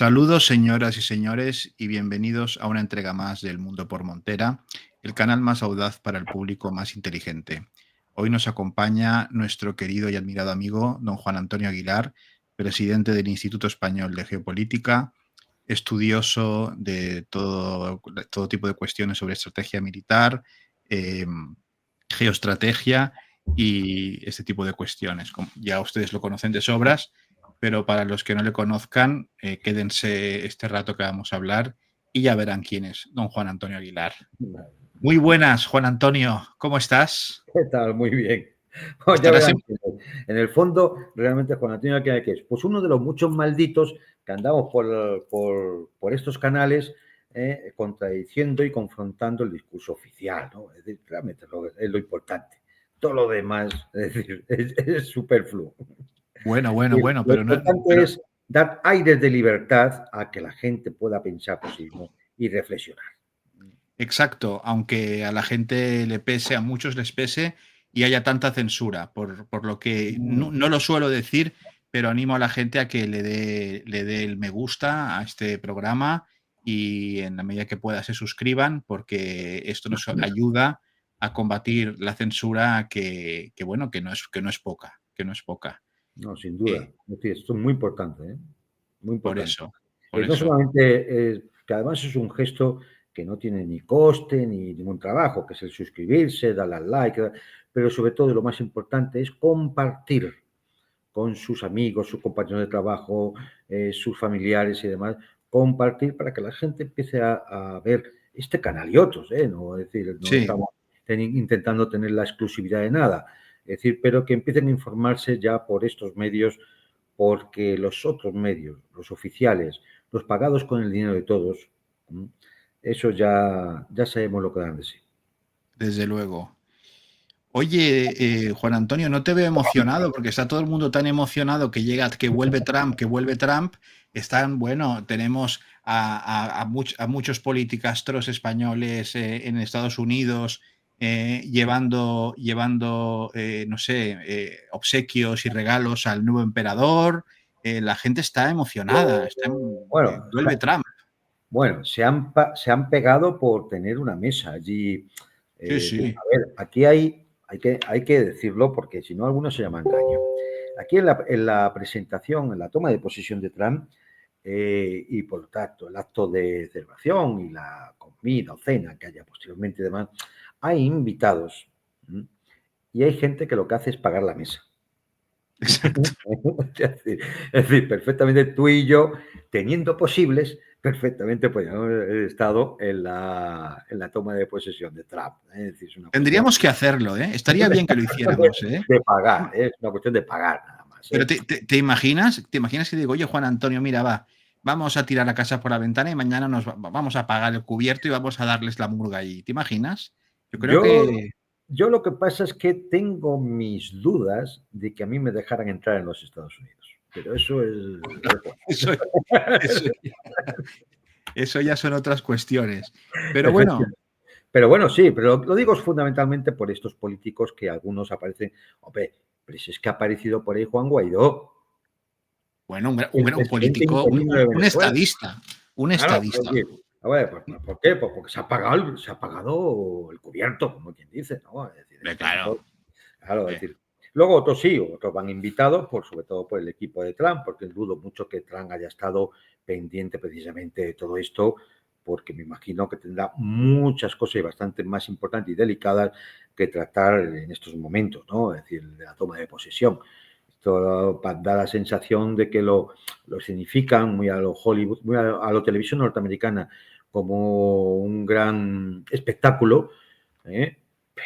Saludos, señoras y señores, y bienvenidos a una entrega más del Mundo por Montera, el canal más audaz para el público más inteligente. Hoy nos acompaña nuestro querido y admirado amigo, don Juan Antonio Aguilar, presidente del Instituto Español de Geopolítica, estudioso de todo tipo de cuestiones sobre estrategia militar, eh, geoestrategia y este tipo de cuestiones. Ya ustedes lo conocen de sobras, pero para los que no le conozcan, quédense este rato que vamos a hablar y ya verán quién es don Juan Antonio Aguilar. Muy buenas, Juan Antonio, ¿cómo estás? ¿Qué tal? Muy bien. Pues ya Estarás verán, en... en el fondo, realmente Juan Antonio, ¿qué es? Pues uno de los muchos malditos que andamos por estos canales contradiciendo y confrontando el discurso oficial, ¿no? Es decir, realmente es lo importante. Todo lo demás, es decir, es superfluo. Bueno, Lo pero no, importante pero es dar aires de libertad a que la gente pueda pensar por sí mismo y reflexionar. exacto, aunque a la gente le pese, a muchos les pese y haya tanta censura, por lo que no lo suelo decir, pero animo a la gente a que le dé el me gusta a este programa y en la medida que pueda se suscriban, porque esto nos ayuda a combatir la censura bueno, que no es poca, que no es poca. No, sin duda. Eh, Es decir, esto es muy importante, ¿eh? Muy por importante. eso, por No eso. solamente, que además es un gesto que no tiene ni coste ni ningún trabajo, que es el suscribirse, darle al like, pero sobre todo, y lo más importante, es compartir con sus amigos, sus compañeros de trabajo, sus familiares y demás, compartir para que la gente empiece a ver este canal y otros, ¿eh? No, es decir, no Sí, estamos intentando tener la exclusividad de nada, es decir, pero que empiecen a informarse ya por estos medios, porque los otros medios, los oficiales, los pagados con el dinero de todos, eso ya sabemos lo que dan de sí. desde luego. Oye, Juan Antonio, no te veo emocionado porque está todo el mundo tan emocionado que vuelve Trump, que vuelve Trump. Bueno, tenemos a muchos politicastros españoles en Estados Unidos llevando no sé, obsequios y regalos al nuevo emperador. La gente está emocionada. Bueno, Vuelve Trump. bueno, se han pegado por tener una mesa allí. Sí, A sí. ver, aquí hay que decirlo porque si no, algunos se llaman engaño. Aquí en la presentación, en la toma de posesión de Trump, y por lo tanto el acto de celebración y la comida o cena que haya posteriormente y demás, hay invitados, y hay gente que lo que hace es pagar la mesa. Exacto. Es decir, perfectamente tú y yo, teniendo posibles, perfectamente podríamos haber estado en la toma de posesión de Trump. Es decir, es una cuestión Tendríamos que hacerlo, ¿eh? Estaría bien que lo hiciéramos, ¿eh? de pagar, es una cuestión de pagar nada más. Pero ¿te imaginas? ¿Te imaginas que digo, oye, Juan Antonio, mira, vamos a tirar la casa por la ventana y mañana vamos a pagar el cubierto y vamos a darles la murga allí? ¿Te imaginas? Yo creo Yo, que yo lo que pasa es que tengo mis dudas de que a mí me dejaran entrar en los Estados Unidos. Pero eso es otro. eso, eso, eso ya son otras cuestiones. Pero bueno, Efectivamente. Pero bueno, sí, pero lo digo fundamentalmente por estos políticos que algunos aparecen. Hombre, pero si es que ha aparecido por ahí Juan Guaidó, el un presidente político, interino de un Venezuela. estadista, un Claro, es estadista. decir, a ver, ¿por qué? Pues porque se ha pagado el cubierto, como quien dice, ¿no? Es decir, esto Claro. no. Claro, es decir, luego otros sí, otros van invitados, sobre todo por el equipo de Trump, porque dudo mucho que Trump haya estado pendiente precisamente de todo esto, porque me imagino que tendrá muchas cosas y bastante más importantes y delicadas que tratar en estos momentos, ¿no? Es decir, de la toma de posesión. Esto da la sensación de que lo significan muy a lo Hollywood, muy a lo televisión norteamericana como un gran espectáculo, ¿eh?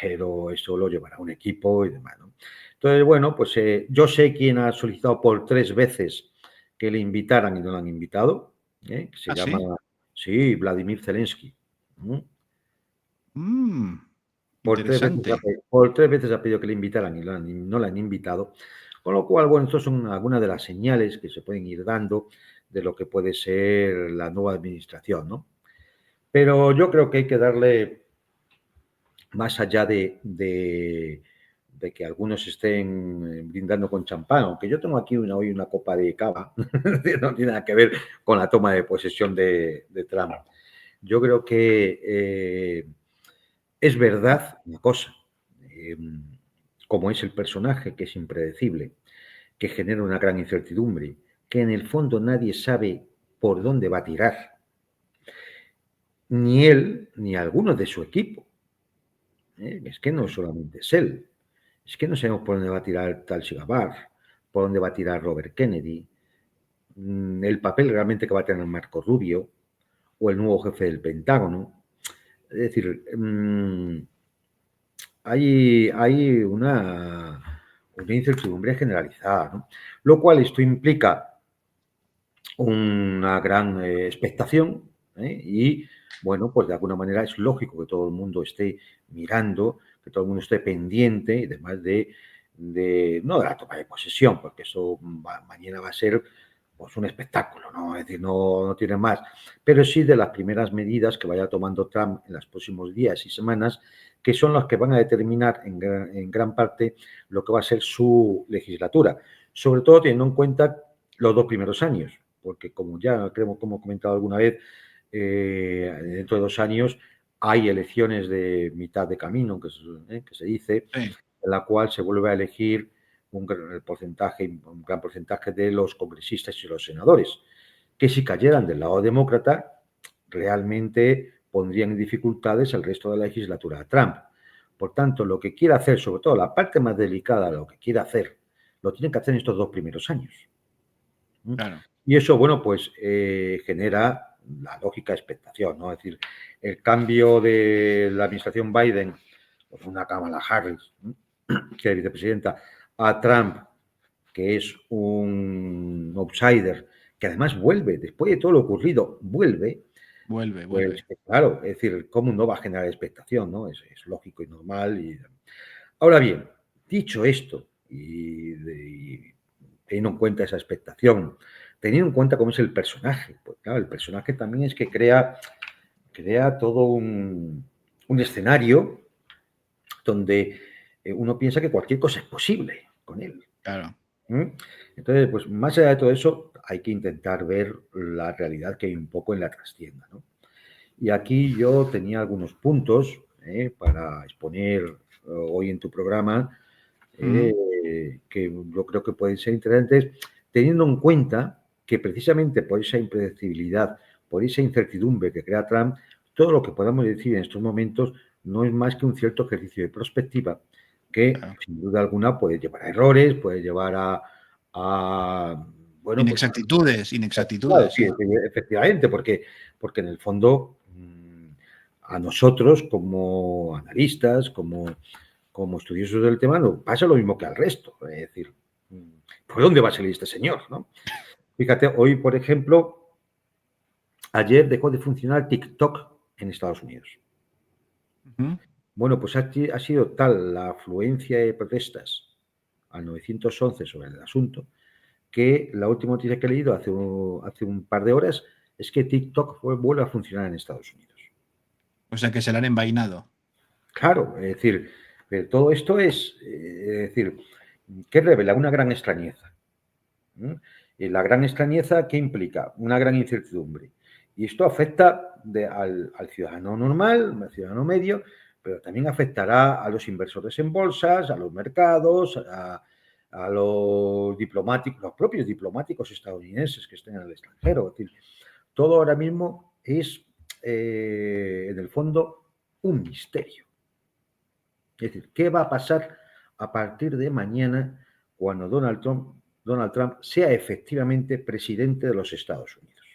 Pero eso lo llevará un equipo y demás, ¿no? Entonces, bueno, pues yo sé quién ha solicitado por 3 veces que le invitaran y no lo han invitado, que se ¿Ah, llama, sí? sí, Vladimir Zelensky. ¿Mm? Mm, Por tres veces, interesante. por 3 veces ha pedido que le invitaran y no la han invitado. Con lo cual, bueno, estas son algunas de las señales que se pueden ir dando de lo que puede ser la nueva administración, ¿no? Pero yo creo que hay que darle más allá de que algunos estén brindando con champán, aunque yo tengo aquí hoy una copa de cava, no tiene nada que ver con la toma de posesión de Trump. Yo creo que es verdad una cosa, como es el personaje, que es impredecible, que genera una gran incertidumbre, que en el fondo nadie sabe por dónde va a tirar, ni él ni algunos de su equipo. Es que no solamente es él, es que no sabemos por dónde va a tirar Tulsi Gabbard, por dónde va a tirar Robert Kennedy, el papel realmente que va a tener Marco Rubio o el nuevo jefe del Pentágono. Es decir, hay una incertidumbre generalizada, ¿no? Lo cual esto implica una gran expectación, y, bueno, pues de alguna manera es lógico que todo el mundo esté mirando, que todo el mundo esté pendiente, y además no de la toma de posesión, porque eso mañana va a ser pues un espectáculo, ¿no? Es decir, no tiene más, pero sí de las primeras medidas que vaya tomando Trump en los próximos días y semanas, que son las que van a determinar en gran parte lo que va a ser su legislatura, sobre todo teniendo en cuenta los 2 primeros años, porque como ya creo, como he comentado alguna vez, dentro de 2 años hay elecciones de mitad de camino, que se dice, Sí. en la cual se vuelve a elegir un gran porcentaje de los congresistas y los senadores, que si cayeran del lado demócrata, realmente pondrían en dificultades el resto de la legislatura de Trump. Por tanto, lo que quiere hacer, sobre todo la parte más delicada, lo que quiere hacer, lo tiene que hacer en estos 2 primeros años. Claro. Y eso, bueno, pues genera la lógica expectación, ¿no? Es decir, el cambio de la administración Biden, pues una Kamala Harris, que es vicepresidenta, a Trump, que es un outsider, que además vuelve, después de todo lo ocurrido, vuelve, pues Vuelve. claro, es decir, ¿cómo no va a generar expectación, no? Es lógico y normal. Ahora bien, dicho esto, y teniendo en cuenta esa expectación, teniendo en cuenta cómo es el personaje, pues claro, el personaje también es que crea todo un escenario donde uno piensa que cualquier cosa es posible con él. Claro. Entonces, pues más allá de todo eso, hay que intentar ver la realidad que hay un poco en la trastienda, ¿no? Y aquí yo tenía algunos puntos para exponer hoy en tu programa, que yo creo que pueden ser interesantes, teniendo en cuenta que precisamente por esa impredecibilidad, por esa incertidumbre que crea Trump, todo lo que podamos decir en estos momentos no es más que un cierto ejercicio de perspectiva que, Claro. sin duda alguna, puede llevar a errores, puede llevar bueno, pues claro, Inexactitudes, sí, sí. efectivamente, porque en el fondo a nosotros como analistas, como estudiosos del tema, nos pasa lo mismo que al resto. Es decir, ¿por dónde va a salir este señor, no? Fíjate, hoy, por ejemplo, ayer dejó de funcionar TikTok en Estados Unidos. Ujú. Bueno, pues ha sido tal la afluencia de protestas al 911 sobre el asunto, que la última noticia que he leído hace un par de horas es que TikTok vuelve a funcionar en Estados Unidos. O sea que se la han envainado. Claro, es decir, todo esto es decir, que revela una gran extrañeza. Y la gran extrañeza, ¿qué implica? Una gran incertidumbre. Y esto afecta al ciudadano normal, al ciudadano medio, pero también afectará a los inversores en bolsas, a los mercados, a los diplomáticos, los propios diplomáticos estadounidenses que estén en el extranjero. Es decir, todo ahora mismo es, en el fondo, un misterio. Es decir, ¿qué va a pasar a partir de mañana cuando Donald Trump sea efectivamente presidente de los Estados Unidos?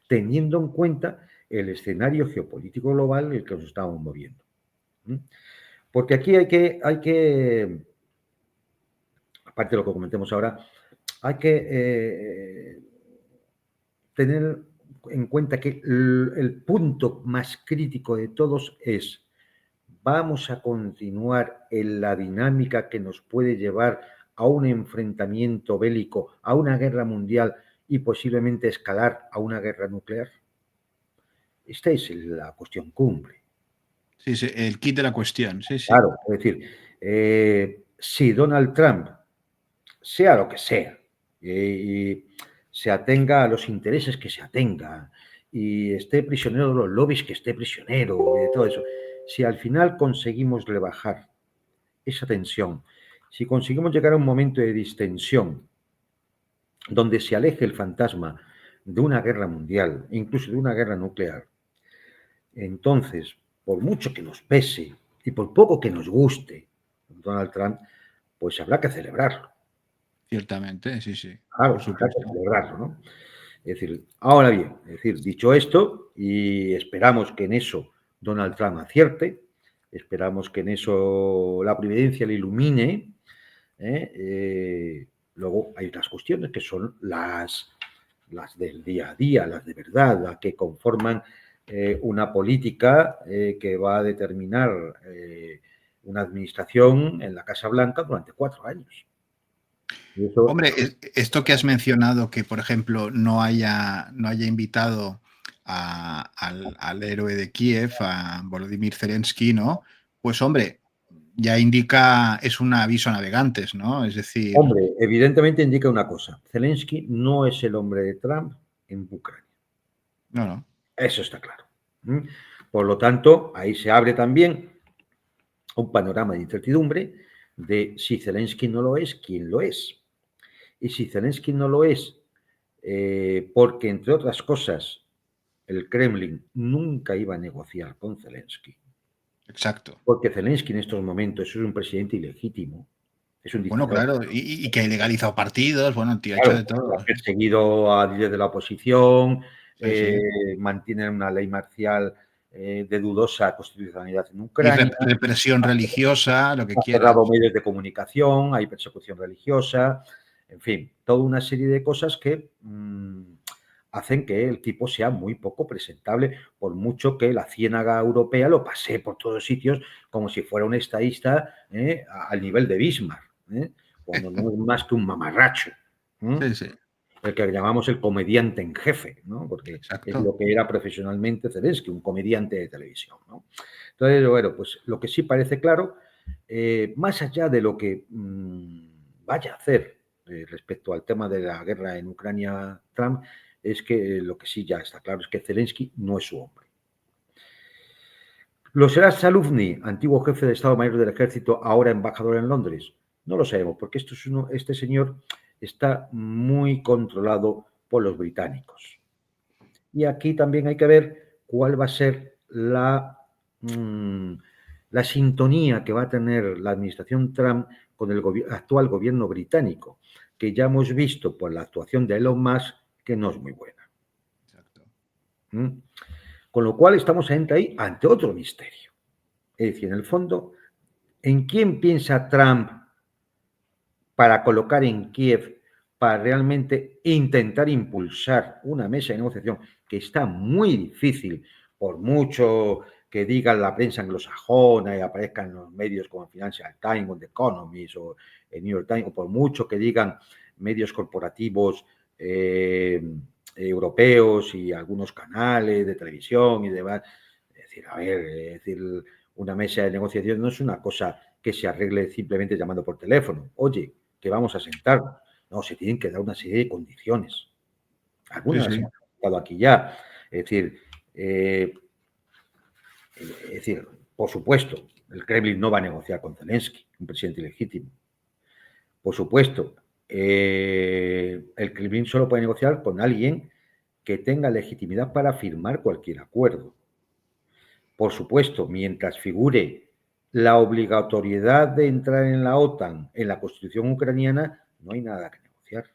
Teniendo en cuenta el escenario geopolítico global en el que nos estamos moviendo. Porque aquí hay que, aparte de lo que comentemos ahora, hay que tener en cuenta que el punto más crítico de todos es: ¿vamos a continuar en la dinámica que nos puede llevar a un enfrentamiento bélico, a una guerra mundial y posiblemente escalar a una guerra nuclear? Esta es la cuestión cumbre. Sí, sí, el kit de la cuestión. Sí, sí. Claro, es decir, Si Donald Trump, sea lo que sea, y se atenga a los intereses que se atenga, y esté prisionero de los lobbies que esté prisionero, y de todo eso, si al final conseguimos rebajar esa tensión, si conseguimos llegar a un momento de distensión, donde se aleje el fantasma de una guerra mundial, incluso de una guerra nuclear, entonces, por mucho que nos pese y por poco que nos guste Donald Trump, pues habrá que celebrarlo. Ciertamente, sí, sí, Claro, por habrá que supuesto. celebrarlo, ¿no? Es decir, ahora bien, es decir, dicho esto, y esperamos que en eso Donald Trump acierte, esperamos que en eso la providencia le ilumine, ¿eh? Luego hay otras cuestiones que son las del día a día, las de verdad, las que conforman una política que va a determinar una administración en la Casa Blanca durante 4 años. Y eso, Hombre, esto que has mencionado, que por ejemplo no haya invitado al héroe de Kiev, a Volodymyr Zelensky, ¿no? Pues hombre, ya indica, es un aviso a navegantes, ¿no? Es decir, hombre, evidentemente indica una cosa, Zelensky no es el hombre de Trump en Ucrania. no, no, Eso está claro. Por lo tanto, ahí se abre también un panorama de incertidumbre de si Zelensky no lo es, ¿quién lo es? Y si Zelensky no lo es, porque entre otras cosas, el Kremlin nunca iba a negociar con Zelensky, exacto. porque Zelensky en estos momentos es un presidente ilegítimo, es un Bueno, dictador. claro, y que ha ilegalizado partidos, bueno, el tío ha hecho Claro, de todo. ha perseguido a líderes de la oposición, Sí, sí. mantiene una ley marcial de dudosa constitucionalidad en Y Ucrania, represión religiosa, lo que ha cerrado quieras. medios de comunicación, hay persecución religiosa, en fin, toda una serie de cosas que hacen que el tipo sea muy poco presentable, por mucho que la ciénaga europea lo pase por todos sitios como si fuera un estadista al nivel de Bismarck, cuando no es más que un mamarracho. Sí, sí, El que llamamos el comediante en jefe, ¿no? Porque es exacto. lo que era profesionalmente Zelensky, un comediante de televisión, ¿no? Entonces, bueno, pues lo que sí parece claro, más allá de lo que vaya a hacer respecto al tema de la guerra en Ucrania, Trump, es que lo que sí ya está claro es que Zelensky no es su hombre. ¿Lo será Saluvni, antiguo jefe de Estado Mayor del Ejército, ahora embajador en Londres? No lo sabemos, porque este señor está muy controlado por los británicos. Y aquí también hay que ver cuál va a ser la sintonía que va a tener la administración Trump con el actual gobierno británico, que ya hemos visto por la actuación de Elon Musk que no es muy buena. Exacto. ¿Mm? Con lo cual estamos ahí ante otro misterio. Es decir, en el fondo, ¿en quién piensa Trump para colocar en Kiev, para realmente intentar impulsar una mesa de negociación que está muy difícil, por mucho que digan la prensa anglosajona y aparezcan en los medios como Financial Times o The Economist o el New York Times, o por mucho que digan medios corporativos europeos y algunos canales de televisión y demás. Es decir, a ver, es decir, una mesa de negociación no es una cosa que se arregle simplemente llamando por teléfono. Oye, que vamos a sentarnos. No, se tienen que dar una serie de condiciones. Sí, Algunas las sí. hemos comentado aquí ya. Eh, es decir, por supuesto, el Kremlin no va a negociar con Zelensky, un presidente ilegítimo. Por supuesto, el Kremlin solo puede negociar con alguien que tenga legitimidad para firmar cualquier acuerdo. Por supuesto, mientras figure la obligatoriedad de entrar en la OTAN en la Constitución ucraniana, no hay nada que negociar.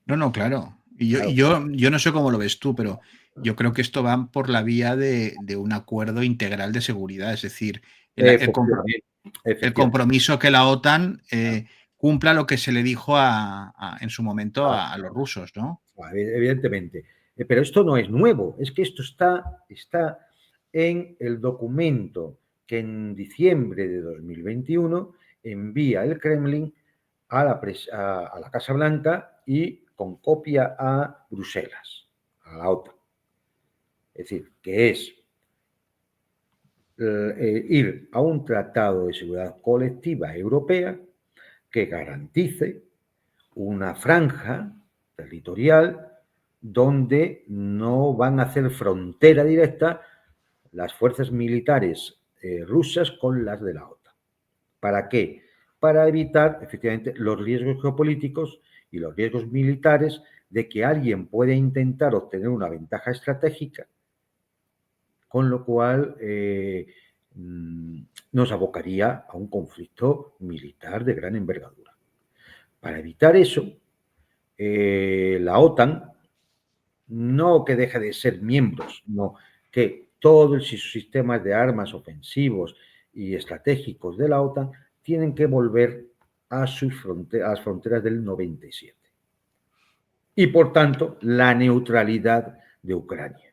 No, no, claro. Y yo, Claro. y yo, yo no sé cómo lo ves tú, pero yo creo que esto va por la vía de un acuerdo integral de seguridad, es decir, Efectivamente, el efectivamente. compromiso que la OTAN cumpla lo que se le dijo en su momento a los rusos, ¿no? Evidentemente. Pero esto no es nuevo, es que esto está en el documento que en diciembre de 2021 envía el Kremlin a la Casa Blanca y con copia a Bruselas, a la OTAN. Es decir, que es ir a un tratado de seguridad colectiva europea que garantice una franja territorial donde no van a hacer frontera directa las fuerzas militares rusas con las de la OTAN. ¿Para qué? Para evitar, efectivamente, los riesgos geopolíticos y los riesgos militares de que alguien pueda intentar obtener una ventaja estratégica, con lo cual nos abocaría a un conflicto militar de gran envergadura. Para evitar eso, la OTAN, no que deje de ser miembros, sino que todos sus sistemas de armas ofensivos y estratégicos de la OTAN tienen que volver a las fronteras del 97. Y, por tanto, la neutralidad de Ucrania.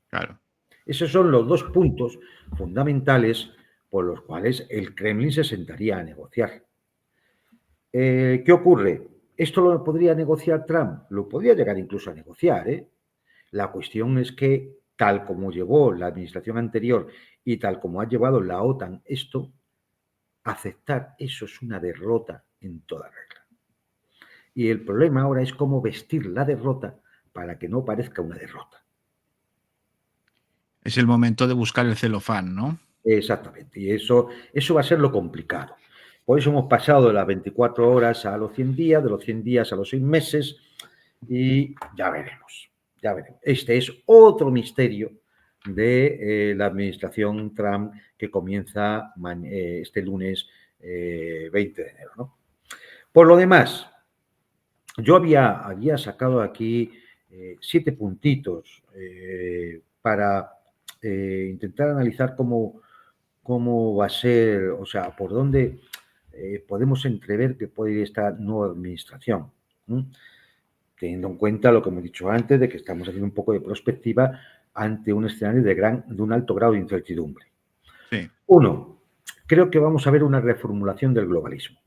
Claro. Esos son los dos puntos fundamentales por los cuales el Kremlin se sentaría a negociar. ¿Qué ocurre? ¿Esto lo podría negociar Trump? Lo podría llegar incluso a negociar, ¿eh? La cuestión es que, tal como llevó la administración anterior y tal como ha llevado la OTAN esto, aceptar eso es una derrota en toda regla. Y el problema ahora es cómo vestir la derrota para que no parezca una derrota. Es el momento de buscar el celofán, ¿no? Exactamente, y eso va a ser lo complicado. Por eso hemos pasado de las 24 horas a los 100 días, de los 100 días a los 6 meses, y ya veremos, ya veremos. Este es otro misterio de la administración Trump que comienza este lunes 20 de enero, ¿no? Por lo demás, yo había sacado aquí 7 puntitos para intentar analizar cómo va a ser, o sea, por dónde podemos entrever que puede ir esta nueva administración, ¿sí? Teniendo en cuenta lo que hemos dicho antes, de que estamos haciendo un poco de prospectiva ante un escenario de un alto grado de incertidumbre. Sí. Uno, creo que vamos a ver una reformulación del globalismo.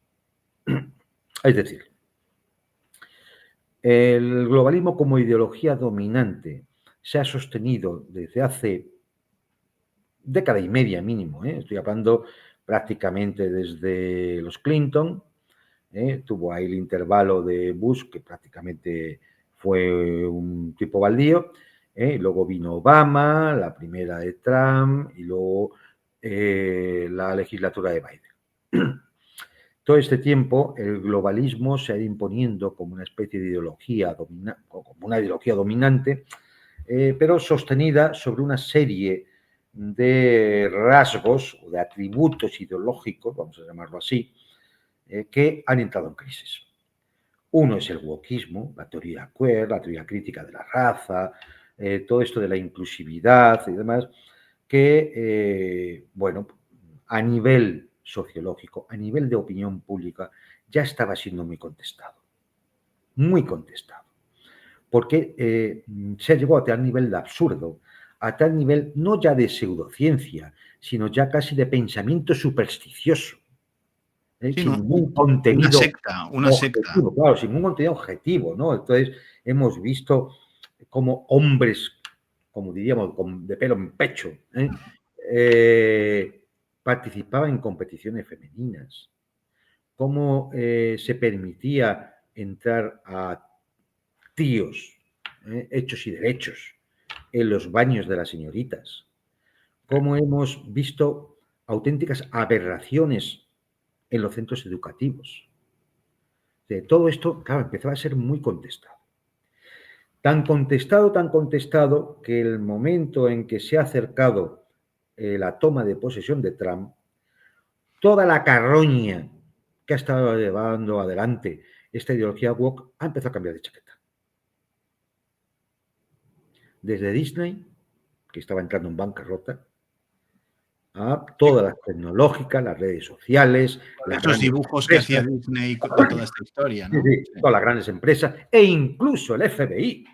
Es decir, el globalismo como ideología dominante se ha sostenido desde hace década y media mínimo, estoy hablando prácticamente desde los Clinton, tuvo ahí el intervalo de Bush, que prácticamente fue un tipo baldío, luego vino Obama, la primera de Trump y luego la legislatura de Biden. Todo este tiempo el globalismo se ha ido imponiendo como una especie de ideología, como una ideología dominante, pero sostenida sobre una serie de rasgos o de atributos ideológicos, vamos a llamarlo así, que han entrado en crisis. Uno es el wokismo, la teoría queer, la teoría crítica de la raza, todo esto de la inclusividad y demás, que, bueno, a nivel sociológico, a nivel de opinión pública, ya estaba siendo muy contestado. Muy contestado. Porque se ha llegado a tal nivel de absurdo, a tal nivel no ya de pseudociencia, sino ya casi de pensamiento supersticioso, Sí, sin no, ningún contenido una secta. objetivo, claro, sin ningún contenido objetivo, ¿no? Entonces, hemos visto como hombres, como diríamos, de pelo en pecho, participaban en competiciones femeninas, cómo se permitía entrar a tíos hechos y derechos en los baños de las señoritas, cómo hemos visto auténticas aberraciones en los centros educativos. Todo esto, claro, empezaba a ser muy contestado. Tan contestado, que el momento en que se ha acercado la toma de posesión de Trump, toda la carroña que ha estado llevando adelante esta ideología woke ha empezado a cambiar de chaqueta. Desde Disney, que estaba entrando en bancarrota, a todas las tecnológicas, las redes sociales, las Esos grandes dibujos que hacía empresas, Disney de toda esta historia, sí, ¿no? sí, todas las grandes empresas e incluso el FBI.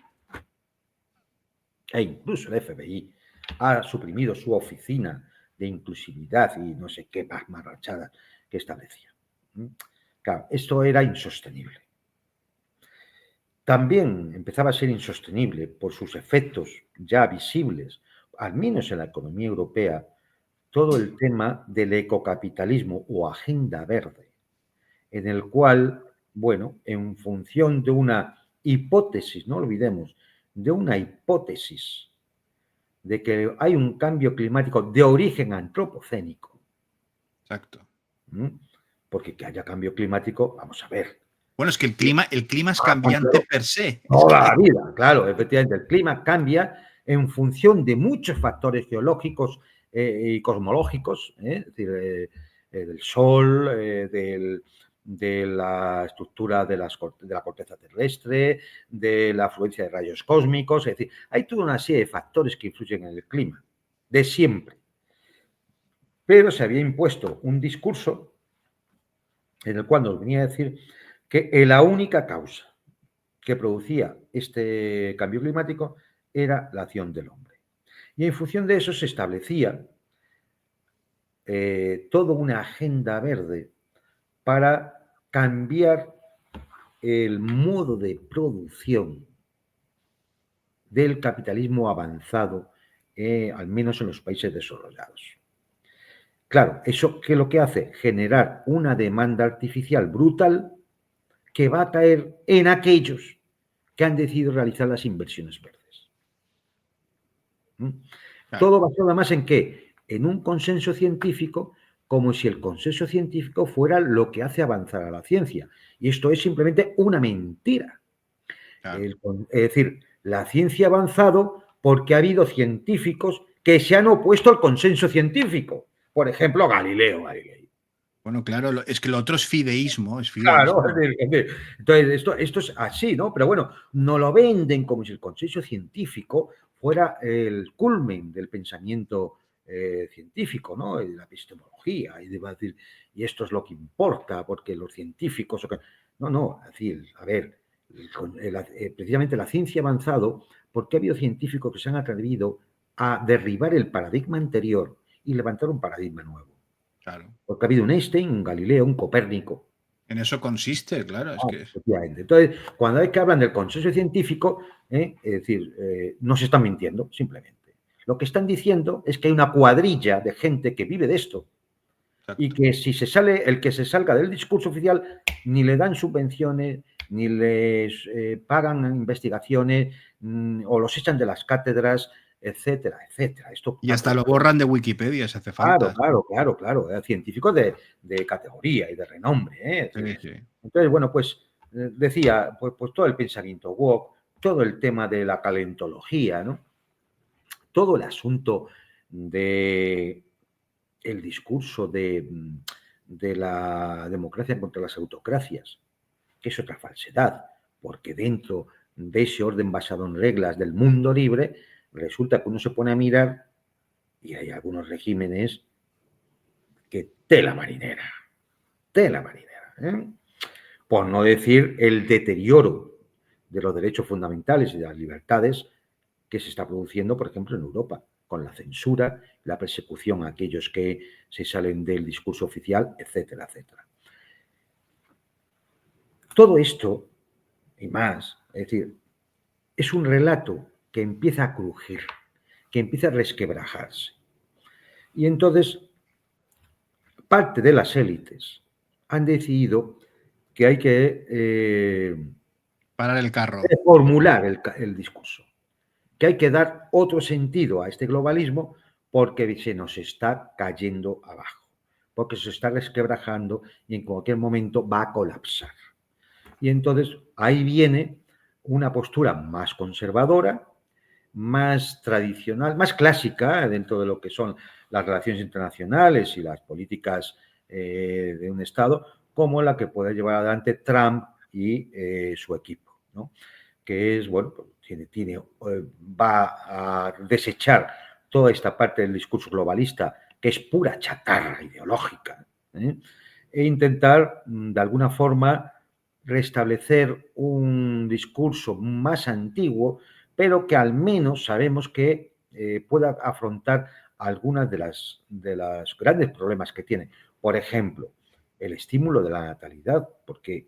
Ha suprimido su oficina de inclusividad y no sé qué más marrachadas que establecía. Claro, esto era insostenible. También empezaba a ser insostenible por sus efectos ya visibles, al menos en la economía europea, todo el tema del ecocapitalismo o agenda verde, en el cual, bueno, en función de una hipótesis, no olvidemos, de una hipótesis de que hay un cambio climático de origen antropocénico, Exacto. porque que haya cambio climático, vamos a ver. Bueno, es que el clima es cambiante per se. Toda la vida, claro, efectivamente, el clima cambia en función de muchos factores geológicos y cosmológicos, es decir, del Sol, de la estructura de la corteza terrestre, de la afluencia de rayos cósmicos, es decir, hay toda una serie de factores que influyen en el clima, de siempre. Pero se había impuesto un discurso en el cual nos venía a decir que la única causa que producía este cambio climático era la acción del hombre. Y en función de eso se establecía toda una agenda verde para cambiar el modo de producción del capitalismo avanzado, al menos en los países desarrollados. Claro, eso que lo que hace generar una demanda artificial brutal que va a caer en aquellos que han decidido realizar las inversiones verdes. Claro. Todo basado además en qué? En un consenso científico, como si el consenso científico fuera lo que hace avanzar a la ciencia. Y esto es simplemente una mentira. Claro. Es decir, la ciencia ha avanzado porque ha habido científicos que se han opuesto al consenso científico. Por ejemplo, Galileo Galilei. Bueno, claro, es que lo otro es fideísmo. Claro, entonces esto es así, ¿no? Pero bueno, no lo venden como si el consenso científico fuera el culmen del pensamiento científico, ¿no? Y de la epistemología, y esto es lo que importa, porque los científicos... No, es decir, a ver, precisamente la ciencia ha avanzado porque ha habido científicos que se han atrevido a derribar el paradigma anterior y levantar un paradigma nuevo. Claro. Porque ha habido un Einstein, un Galileo, un Copérnico. En eso consiste, claro. Efectivamente. Entonces, cuando hay que hablar del consenso científico, es decir, no se están mintiendo, simplemente. Lo que están diciendo es que hay una cuadrilla de gente que vive de esto. Exacto. Y que si el que se salga del discurso oficial, ni le dan subvenciones, ni les pagan investigaciones, o los echan de las cátedras, etcétera, etcétera. Y hasta lo borran de Wikipedia si hace falta. Claro. Científicos de categoría y de renombre. Sí. Entonces, bueno, pues decía, pues todo el pensamiento woke, todo el tema de la calentología, ¿no? Todo el asunto de el discurso de la democracia contra las autocracias, que es otra falsedad, porque dentro de ese orden basado en reglas del mundo libre, resulta que uno se pone a mirar y hay algunos regímenes que tela marinera, ¿eh? Por no decir el deterioro de los derechos fundamentales y de las libertades que se está produciendo, por ejemplo, en Europa, con la censura, la persecución a aquellos que se salen del discurso oficial, etcétera, etcétera. Todo esto y más, es decir, es un relato que empieza a crujir, que empieza a resquebrajarse. Y entonces, parte de las élites han decidido que hay que parar el carro, reformular el discurso, que hay que dar otro sentido a este globalismo porque se nos está cayendo abajo, porque se está resquebrajando y en cualquier momento va a colapsar. Y entonces ahí viene una postura más conservadora, más tradicional, más clásica dentro de lo que son las relaciones internacionales y las políticas de un Estado, como la que puede llevar adelante Trump y su equipo, ¿no? Que es, bueno, va a desechar toda esta parte del discurso globalista, que es pura chatarra ideológica, e intentar, de alguna forma, restablecer un discurso más antiguo, pero que al menos sabemos que pueda afrontar algunas de los grandes problemas que tiene. Por ejemplo, el estímulo de la natalidad, porque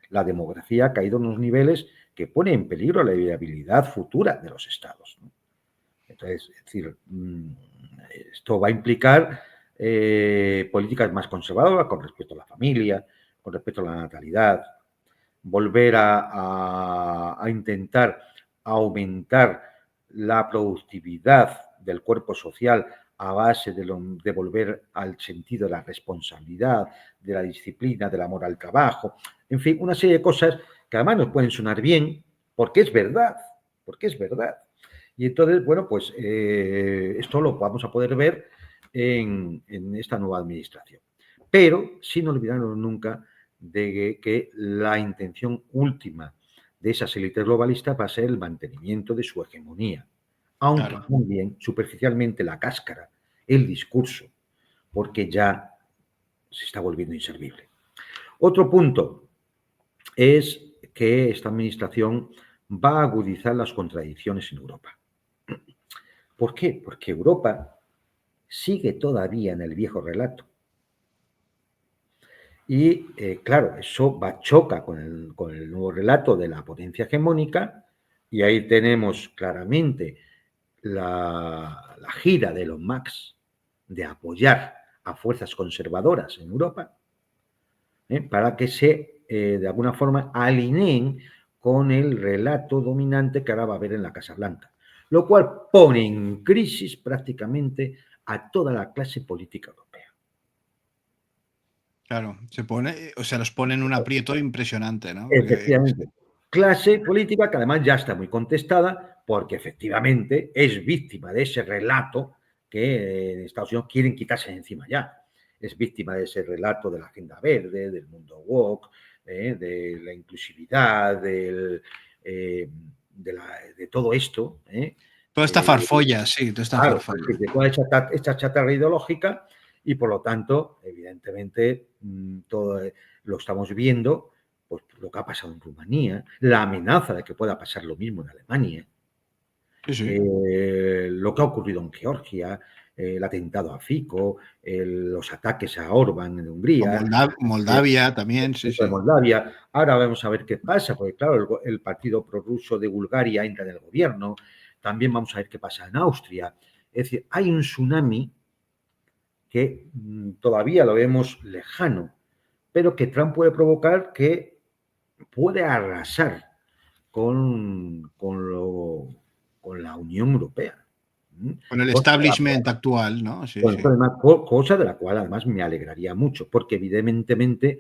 la demografía ha caído en unos niveles que pone en peligro la viabilidad futura de los estados, ¿no? Entonces, es decir, Esto va a implicar políticas más conservadoras con respecto a la familia, con respecto a la natalidad, volver a intentar aumentar la productividad del cuerpo social a base de volver al sentido de la responsabilidad, de la disciplina, del amor al trabajo, en fin, una serie de cosas que además nos pueden sonar bien porque es verdad, porque es verdad. Y entonces, bueno, pues esto lo vamos a poder ver en esta nueva administración. Pero sin olvidarnos nunca de que la intención última de esas élites globalistas va a ser el mantenimiento de su hegemonía, aunque Claro. también superficialmente la cáscara, el discurso, porque ya se está volviendo inservible. Otro punto es que esta administración va a agudizar las contradicciones en Europa. ¿Por qué? Porque Europa sigue todavía en el viejo relato. Y claro, eso choca con el nuevo relato de la potencia hegemónica, y ahí tenemos claramente la gira de los Max de apoyar a fuerzas conservadoras en Europa para que de alguna forma, alineen con el relato dominante que ahora va a haber en la Casa Blanca, lo cual pone en crisis prácticamente a toda la clase política europea. Claro, los pone en un aprieto impresionante, ¿no? Porque Efectivamente. Clase política que además ya está muy contestada porque efectivamente es víctima de ese relato que en Estados Unidos quieren quitarse de encima ya. Es víctima de ese relato de la agenda verde, del mundo woke, de la inclusividad, de todo esto. toda esta farfolla, sí, toda esta Claro, farfolla. de toda esta chatarra ideológica y por lo tanto, evidentemente, todo lo estamos viendo, pues lo que ha pasado en Rumanía, la amenaza de que pueda pasar lo mismo en Alemania, Sí, sí. lo que ha ocurrido en Georgia, el atentado a Fico, los ataques a Orbán en O Hungría, Moldavia también, sí, de sí. Moldavia. Ahora vamos a ver qué pasa, porque claro, el partido prorruso de Bulgaria entra en el gobierno. También vamos a ver qué pasa en Austria. Es decir, hay un tsunami que todavía lo vemos lejano, pero que Trump puede provocar que puede arrasar con la Unión Europea. Con el Cosa de, establishment actual, ¿no? Sí, sí. cosa de la cual además me alegraría mucho, porque evidentemente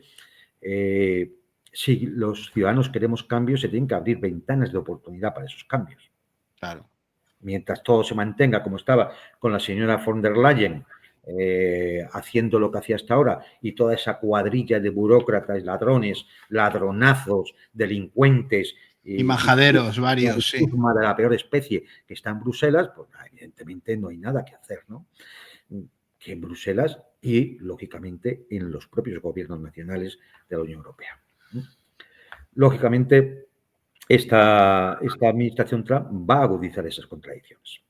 si los ciudadanos queremos cambios, se tienen que abrir ventanas de oportunidad para esos cambios. Claro. Mientras todo se mantenga como estaba con la señora von der Leyen, haciendo lo que hacía hasta ahora, y toda esa cuadrilla de burócratas, ladrones, ladronazos, delincuentes Y y majaderos varios, sí. de la peor especie que está en Bruselas, pues evidentemente no hay nada que hacer, ¿no? Que en Bruselas y, lógicamente, en los propios gobiernos nacionales de la Unión Europea. Lógicamente, esta administración Trump va a agudizar esas contradicciones.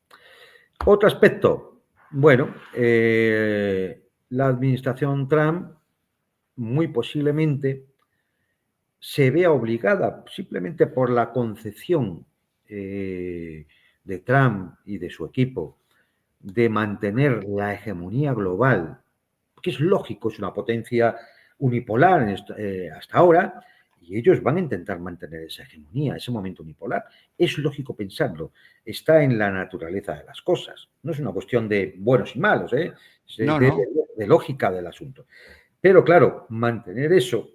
Otro aspecto, bueno, la administración Trump muy posiblemente se vea obligada, simplemente por la concepción de Trump y de su equipo, de mantener la hegemonía global, que es lógico, es una potencia unipolar hasta ahora, y ellos van a intentar mantener esa hegemonía, ese momento unipolar. Es lógico pensarlo, está en la naturaleza de las cosas. No es una cuestión de buenos y malos, es No, no. de lógica del asunto. Pero claro, mantener eso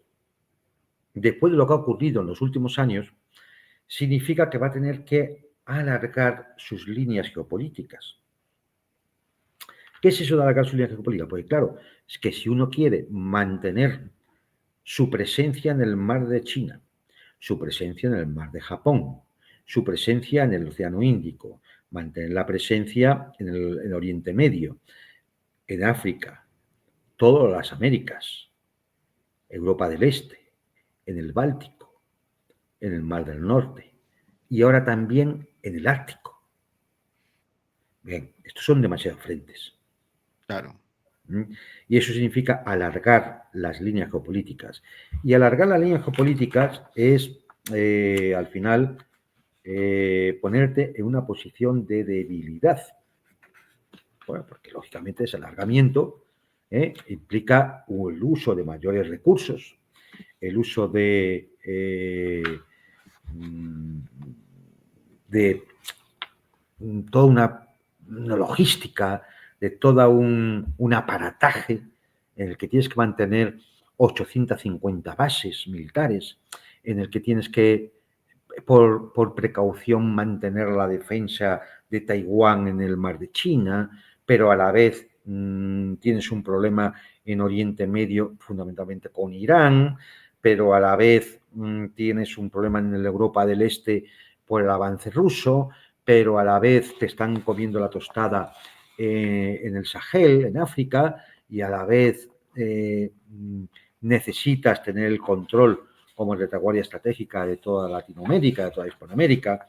después de lo que ha ocurrido en los últimos años, significa que va a tener que alargar sus líneas geopolíticas. ¿Qué es eso de alargar sus líneas geopolíticas? Pues claro, es que si uno quiere mantener su presencia en el mar de China, su presencia en el mar de Japón, su presencia en el Océano Índico, mantener la presencia en el Oriente Medio, en África, todas las Américas, Europa del Este, en el Báltico, en el Mar del Norte y ahora también en el Ártico. Bien, estos son demasiados frentes. Claro. Y eso significa alargar las líneas geopolíticas. Y alargar las líneas geopolíticas es, al final, ponerte en una posición de debilidad. Bueno, porque lógicamente ese alargamiento implica el uso de mayores recursos, el uso de toda una logística, de todo un aparataje en el que tienes que mantener 850 bases militares, en el que tienes que, por precaución, mantener la defensa de Taiwán en el mar de China, pero a la vez tienes un problema en Oriente Medio, fundamentalmente con Irán, pero a la vez tienes un problema en la Europa del Este por el avance ruso, pero a la vez te están comiendo la tostada en el Sahel, en África, y a la vez necesitas tener el control como retaguardia estratégica de toda Latinoamérica, de toda Hispanoamérica.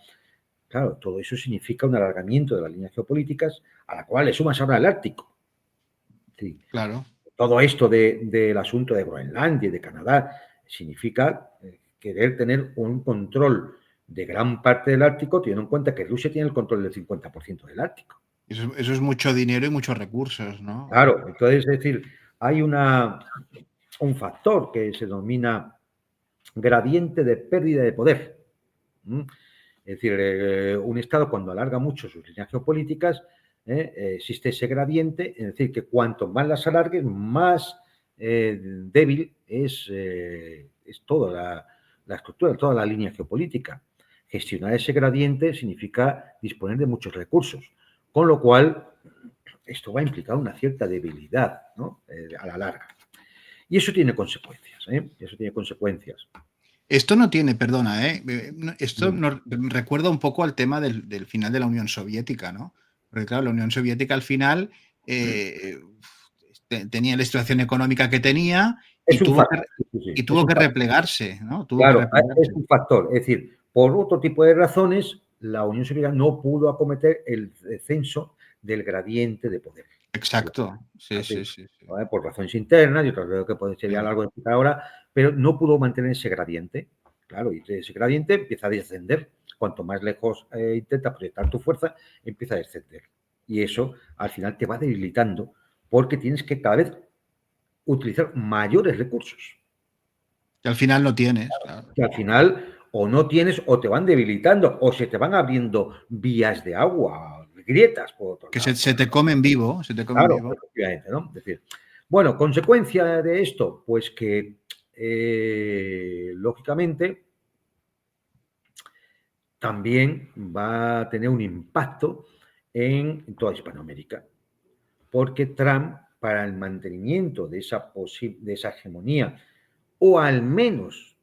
Claro, todo eso significa un alargamiento de las líneas geopolíticas, a la cual le sumas ahora el Ártico. Sí. Claro. Todo esto del asunto de Groenlandia y de Canadá significa querer tener un control de gran parte del Ártico, teniendo en cuenta que Rusia tiene el control del 50% del Ártico. Eso es mucho dinero y muchos recursos, ¿no? Claro, entonces, es decir, hay un factor que se denomina gradiente de pérdida de poder. Es decir, un Estado cuando alarga mucho sus líneas geopolíticas, existe ese gradiente, es decir, que cuanto más las alargues, más débil es toda la estructura, toda la línea geopolítica. Gestionar ese gradiente significa disponer de muchos recursos, con lo cual esto va a implicar una cierta debilidad, ¿no? A la larga. Y eso tiene consecuencias, Eso tiene consecuencias. Esto no tiene, perdona, esto nos recuerda un poco al tema del final de la Unión Soviética, ¿no? Porque claro, la Unión Soviética al final tenía la situación económica que tenía y tuvo que replegarse, ¿no? Claro, es un factor. Es decir, por otro tipo de razones, la Unión Soviética no pudo acometer el descenso del gradiente de poder. Exacto, sí. Por razones internas y otras que sería largo de explicar ahora, pero no pudo mantener ese gradiente. Claro, y ese gradiente empieza a descender. Cuanto más lejos intentas proyectar tu fuerza, empieza a descender. Y eso al final te va debilitando porque tienes que cada vez utilizar mayores recursos. Que al final no tienes. Claro. Que al final o no tienes o te van debilitando o se te van abriendo vías de agua, grietas por otro que lado. Se te comen vivo. Claro, efectivamente, ¿no? Es decir, bueno, consecuencia de esto, pues que lógicamente también va a tener un impacto en toda Hispanoamérica, porque Trump, para el mantenimiento de esa hegemonía, o al menos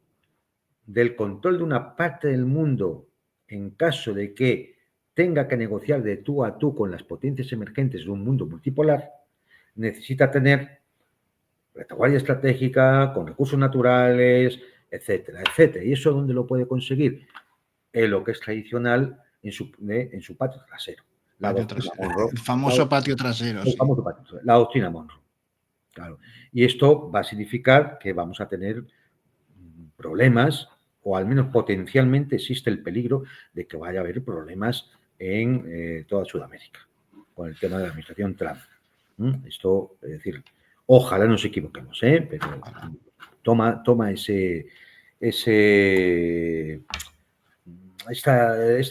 del control de una parte del mundo en caso de que tenga que negociar de tú a tú con las potencias emergentes de un mundo multipolar, necesita tener retaguardia estratégica, con recursos naturales, etcétera, etcétera. ¿Y eso dónde lo puede conseguir? En lo que es tradicional en su patio trasero. El famoso patio trasero. La doctrina Monroe. Claro. Y esto va a significar que vamos a tener problemas, o al menos potencialmente existe el peligro de que vaya a haber problemas en toda Sudamérica con el tema de la administración Trump. Esto, es decir, ojalá nos equivoquemos, pero toma esta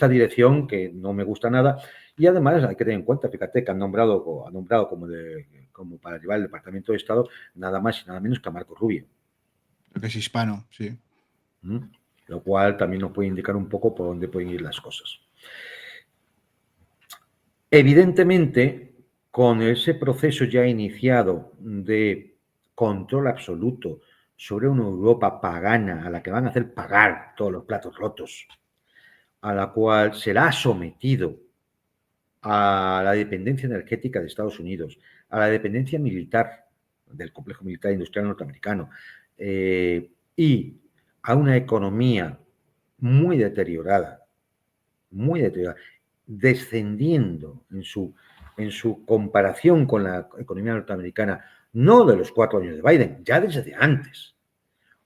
dirección que no me gusta nada. Y además hay que tener en cuenta, fíjate que ha nombrado como para llevar el Departamento de Estado nada más y nada menos que a Marco Rubio. Creo que es hispano, sí. Lo cual también nos puede indicar un poco por dónde pueden ir las cosas. Evidentemente, con ese proceso ya iniciado de control absoluto sobre una Europa pagana a la que van a hacer pagar todos los platos rotos, a la cual será sometido a la dependencia energética de Estados Unidos, a la dependencia militar del complejo militar industrial norteamericano y a una economía muy deteriorada, descendiendo en su comparación con la economía norteamericana, no de los 4 años de Biden, ya desde antes,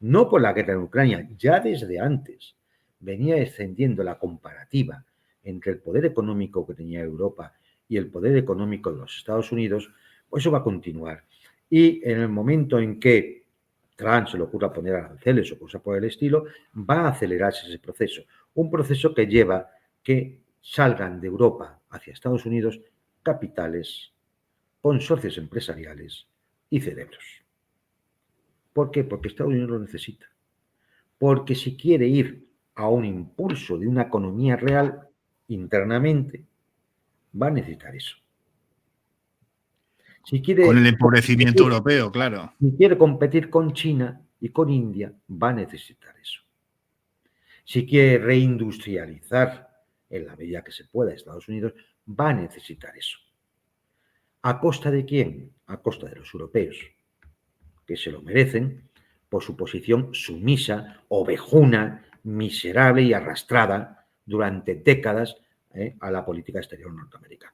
no por la guerra en Ucrania, ya desde antes venía descendiendo la comparativa entre el poder económico que tenía Europa y el poder económico de los Estados Unidos, pues eso va a continuar. Y en el momento en que Trump se le ocurra poner aranceles o cosas por el estilo, va a acelerarse ese proceso. Un proceso que lleva que salgan de Europa hacia Estados Unidos capitales, consorcios empresariales y cerebros. ¿Por qué? Porque Estados Unidos lo necesita. Porque si quiere ir a un impulso de una economía real internamente, va a necesitar eso. Si Con el quiere empobrecimiento europeo, claro. Si quiere competir con China y con India, va a necesitar eso. Si quiere reindustrializar en la medida que se pueda Estados Unidos, va a necesitar eso. ¿A costa de quién? A costa de los europeos, que se lo merecen por su posición sumisa, ovejuna, miserable y arrastrada durante décadas a la política exterior norteamericana.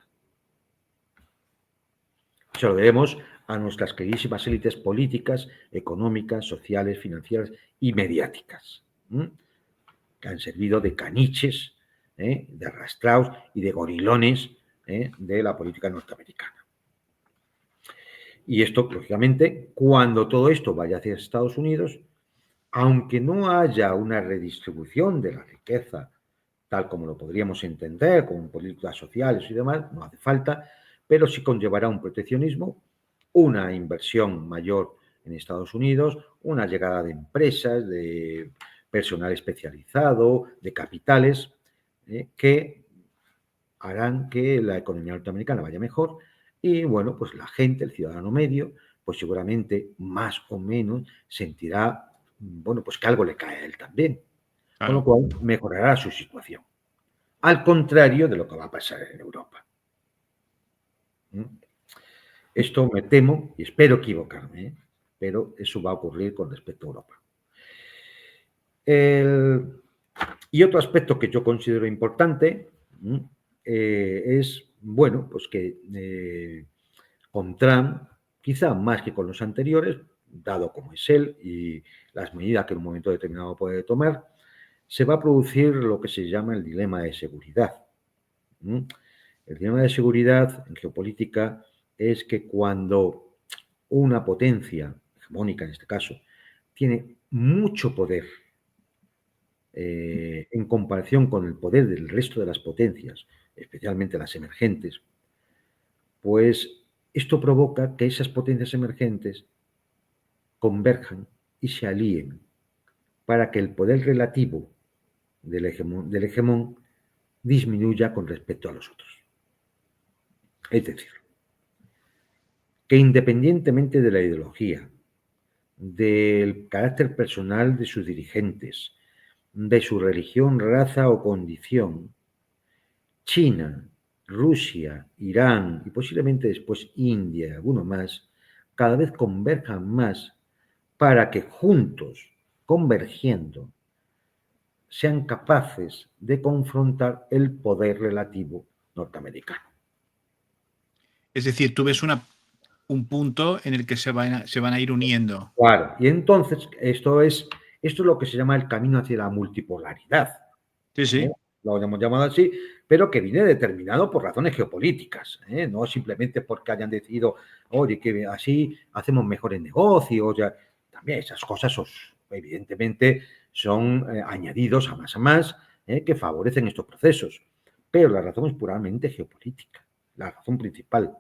Se lo debemos a nuestras queridísimas élites políticas, económicas, sociales, financieras y mediáticas, que han servido de caniches, de arrastrados y de gorilones de la política norteamericana. Y esto, lógicamente, cuando todo esto vaya hacia Estados Unidos, aunque no haya una redistribución de la riqueza, tal como lo podríamos entender, con políticas sociales y demás, no hace falta, pero sí conllevará un proteccionismo, una inversión mayor en Estados Unidos, una llegada de empresas, de personal especializado, de capitales, que harán que la economía norteamericana vaya mejor y, bueno, pues la gente, el ciudadano medio, pues seguramente más o menos sentirá, bueno, pues que algo le cae a él también, Claro. con lo cual mejorará su situación. Al contrario de lo que va a pasar en Europa. Esto me temo, y espero equivocarme, pero eso va a ocurrir con respecto a Europa. Y otro aspecto que yo considero importante es, bueno, pues que con Trump, quizá más que con los anteriores, dado como es él y las medidas que en un momento determinado puede tomar, se va a producir lo que se llama el dilema de seguridad. El dilema de seguridad en geopolítica es que cuando una potencia, hegemónica en este caso, tiene mucho poder en comparación con el poder del resto de las potencias, especialmente las emergentes, pues esto provoca que esas potencias emergentes converjan y se alíen para que el poder relativo del hegemón disminuya con respecto a los otros. Es decir, que independientemente de la ideología, del carácter personal de sus dirigentes, de su religión, raza o condición, China, Rusia, Irán y posiblemente después India y alguno más, cada vez converjan más para que juntos, convergiendo, sean capaces de confrontar el poder relativo norteamericano. Es decir, tú ves un punto en el que se van a ir uniendo. Claro, y entonces esto es lo que se llama el camino hacia la multipolaridad. Sí, sí. Lo hemos llamado así, pero que viene determinado por razones geopolíticas, no simplemente porque hayan decidido, oye, que así hacemos mejores negocios, ya. También esas cosas, evidentemente, son añadidos a más, que favorecen estos procesos. Pero la razón es puramente geopolítica, la razón principal.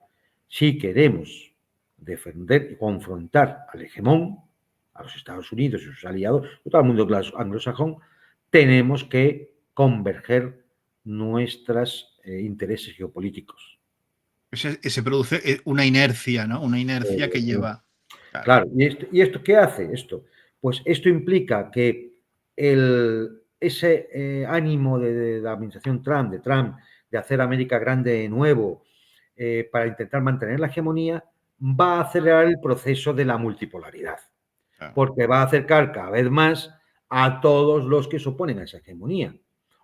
Si queremos defender y confrontar al hegemón, a los Estados Unidos y sus aliados, a todo el mundo anglosajón, tenemos que converger nuestros intereses geopolíticos. Se produce una inercia, ¿no? Una inercia que lleva. Claro. ¿Y esto qué hace esto? Pues esto implica que ese ánimo de la administración Trump, de hacer América grande de nuevo, para intentar mantener la hegemonía, va a acelerar el proceso de la multipolaridad. Claro. Porque va a acercar cada vez más a todos los que se oponen a esa hegemonía,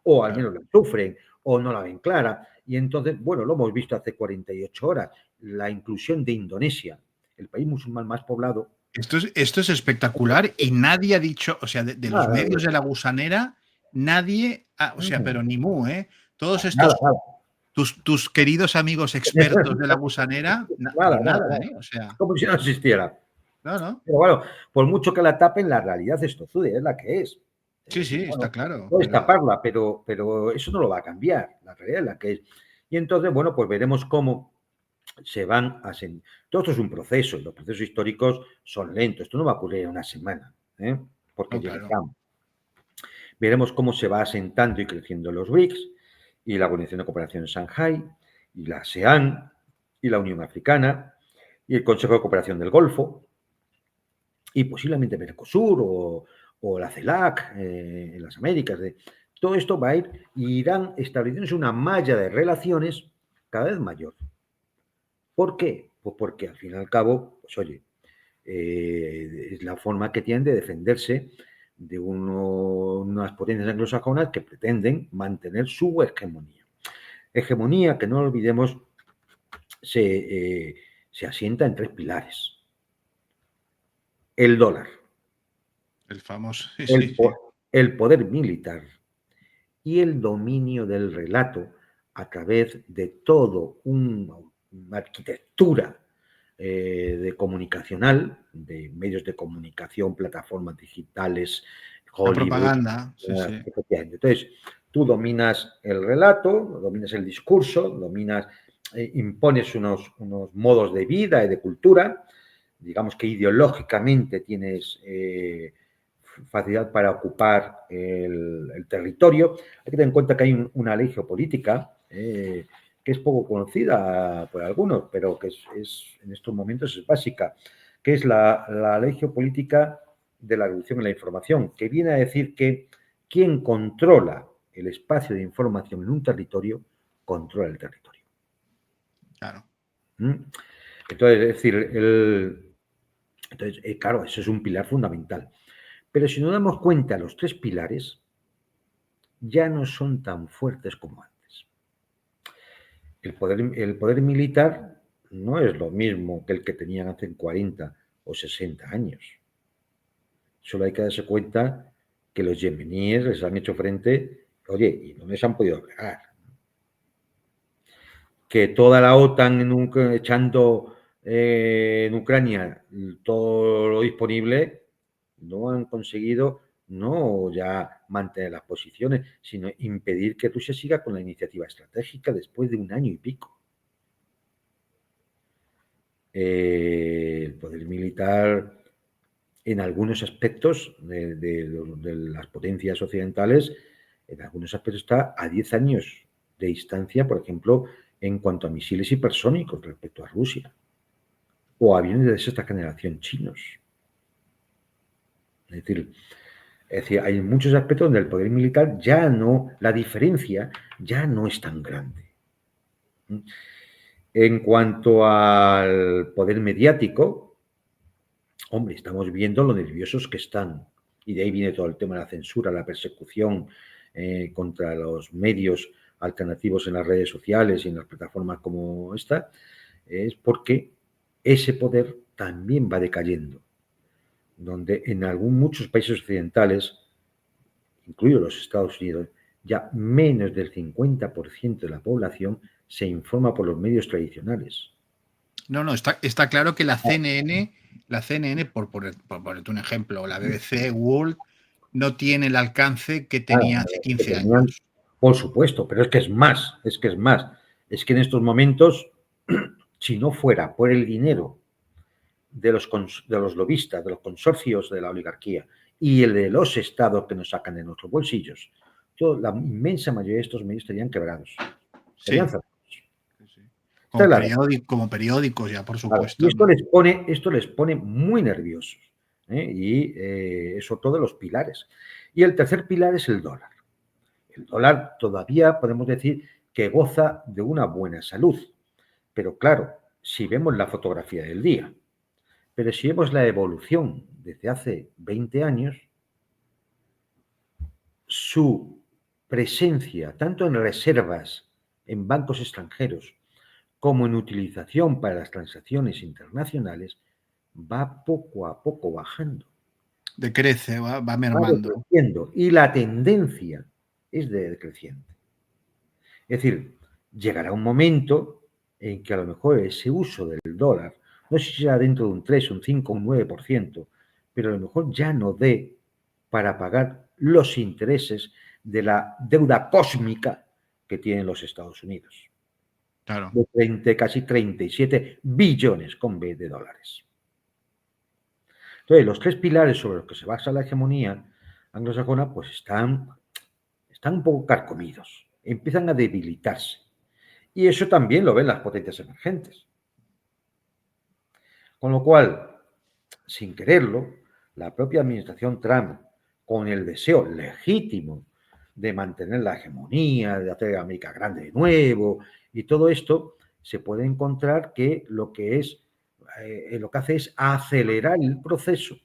o al menos la sufren, o no la ven clara. Y entonces, bueno, lo hemos visto hace 48 horas, la inclusión de Indonesia, el país musulmán más poblado. Esto es espectacular y nadie ha dicho, o sea, de los medios de la gusanera, nadie, o sea, pero ni mu, ¿eh? Todos estos tus queridos amigos expertos de la gusanera, Nada, pero nada, nada, nada. ¿eh? O sea, Como si no existiera. no, no. Pero bueno, por mucho que la tapen, la realidad es tozuda, es la que es. Sí, sí, está Bueno, claro, puedes pero taparla, pero eso no lo va a cambiar. La realidad es la que es. Y entonces, bueno, pues veremos cómo se van a... Todo esto es un proceso, y los procesos históricos son lentos. Esto no va a ocurrir en una semana, ¿eh? Porque no, llegue claro. Trump. Veremos cómo se va asentando y creciendo los BRICS y la Organización de Cooperación en Shanghái y la ASEAN y la Unión Africana y el Consejo de Cooperación del Golfo y posiblemente Mercosur o la CELAC en las Américas. Todo esto va a ir y irán estableciéndose una malla de relaciones cada vez mayor. ¿Por qué? Pues porque al fin y al cabo, pues oye, es la forma que tienen de defenderse de unas potencias anglosajonas que pretenden mantener su hegemonía. Hegemonía que no lo olvidemos se asienta en 3 pilares. El dólar, El famoso, sí, sí, el, sí. el poder militar y el dominio del relato a través de todo una arquitectura de comunicacional, de medios de comunicación, plataformas digitales, La Hollywood. propaganda, sí, sí. Entonces, tú dominas el relato, dominas el discurso, dominas, impones unos modos de vida y de cultura, digamos que ideológicamente tienes facilidad para ocupar el territorio. Hay que tener en cuenta que hay una ley geopolítica que es poco conocida por algunos, pero que en estos momentos es básica, que es la ley geopolítica de la revolución en la información, que viene a decir que quien controla el espacio de información en un territorio, controla el territorio. Claro. ¿Mm? Entonces, es decir, claro, eso es un pilar fundamental. Pero si nos damos cuenta, los 3 pilares ya no son tan fuertes como antes. El poder militar no es lo mismo que el que tenían hace 40 o 60 años. Solo hay que darse cuenta que los yemeníes les han hecho frente, oye, y no les han podido pegar. Que toda la OTAN echando en Ucrania todo lo disponible, no han conseguido no ya mantener las posiciones, sino impedir que Rusia siga con la iniciativa estratégica después de 1 año y pico. El poder militar, en algunos aspectos de las potencias occidentales, en algunos aspectos está a 10 años de distancia, por ejemplo, en cuanto a misiles hipersónicos respecto a Rusia, o aviones de sexta generación chinos. Es decir, hay muchos aspectos donde el poder militar ya no, la diferencia ya no es tan grande. En cuanto al poder mediático, hombre, estamos viendo lo nerviosos que están. Y de ahí viene todo el tema de la censura, la persecución contra los medios alternativos en las redes sociales y en las plataformas como esta, es porque ese poder también va decayendo. Donde en muchos países occidentales, incluidos los Estados Unidos, ya menos del 50% de la población se informa por los medios tradicionales. No, no, está claro que la CNN, por ponerte un ejemplo, la BBC World, no tiene el alcance que tenía hace 15 años. Por supuesto, pero es que es más. Es que en estos momentos, si no fuera por el dinero de los lobistas, de los consorcios de la oligarquía y el de los estados que nos sacan de nuestros bolsillos, la inmensa mayoría de estos medios estarían quebrados. Estarían Sí, cerrados. sí. Claro. Como periódicos ya, por Claro. supuesto. Y esto les pone muy nerviosos. Y eso todo los pilares. Y el tercer pilar es el dólar. El dólar todavía podemos decir que goza de una buena salud. Pero claro, si vemos la fotografía del día, pero si vemos la evolución desde hace 20 años, su presencia, tanto en reservas en bancos extranjeros como en utilización para las transacciones internacionales, va poco a poco bajando. Decrece, va Va mermando. decreciendo y la tendencia es decreciente. Es decir, llegará un momento en que a lo mejor ese uso del dólar, no sé si será dentro de un 3, un 5, un 9%, pero a lo mejor ya no dé para pagar los intereses de la deuda cósmica que tienen los Estados Unidos. Claro. De casi 37 billones con B de dólares. Entonces, los tres pilares sobre los que se basa la hegemonía anglosajona, pues están un poco carcomidos, empiezan a debilitarse. Y eso también lo ven las potencias emergentes. Con lo cual, sin quererlo, la propia administración Trump, con el deseo legítimo de mantener la hegemonía, de hacer América grande de nuevo y todo esto, se puede encontrar que lo que hace es acelerar el proceso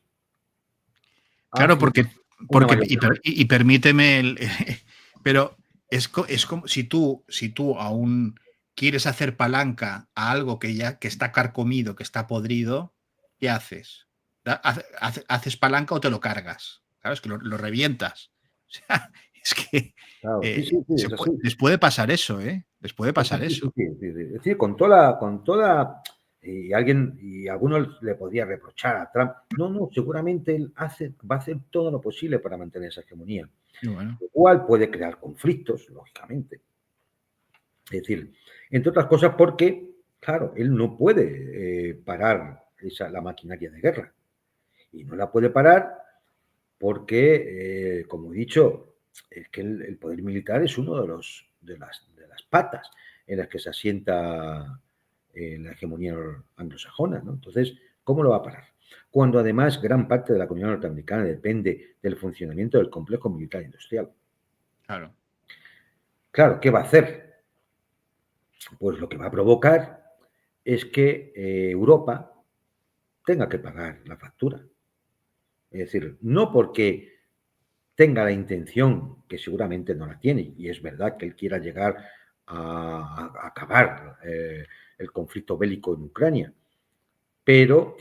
Claro, hacia una mayor y permíteme, pero es como si tú aún quieres hacer palanca a algo que está carcomido, que está podrido, ¿qué haces? ¿Haces palanca o te lo cargas? Claro, es que lo revientas. O sea, es que Claro, sí, sí, sí, es así. les puede pasar eso, ¿eh? Les puede pasar eso. Es decir, y algunos le podría reprochar a Trump. No, seguramente él va a hacer todo lo posible para mantener esa hegemonía. Y bueno, Lo cual puede crear conflictos, lógicamente. Es decir, entre otras cosas porque, claro, él no puede parar la maquinaria de guerra. Y no la puede parar porque, como he dicho, es que el poder militar es uno de las patas en las que se asienta la hegemonía anglosajona, ¿no? Entonces, ¿cómo lo va a parar? Cuando además gran parte de la comunidad norteamericana depende del funcionamiento del complejo militar industrial. claro. Claro, ¿qué va a hacer? Pues lo que va a provocar es que Europa tenga que pagar la factura. Es decir, no porque tenga la intención, que seguramente no la tiene, y es verdad que él quiera llegar a acabar el conflicto bélico en Ucrania, pero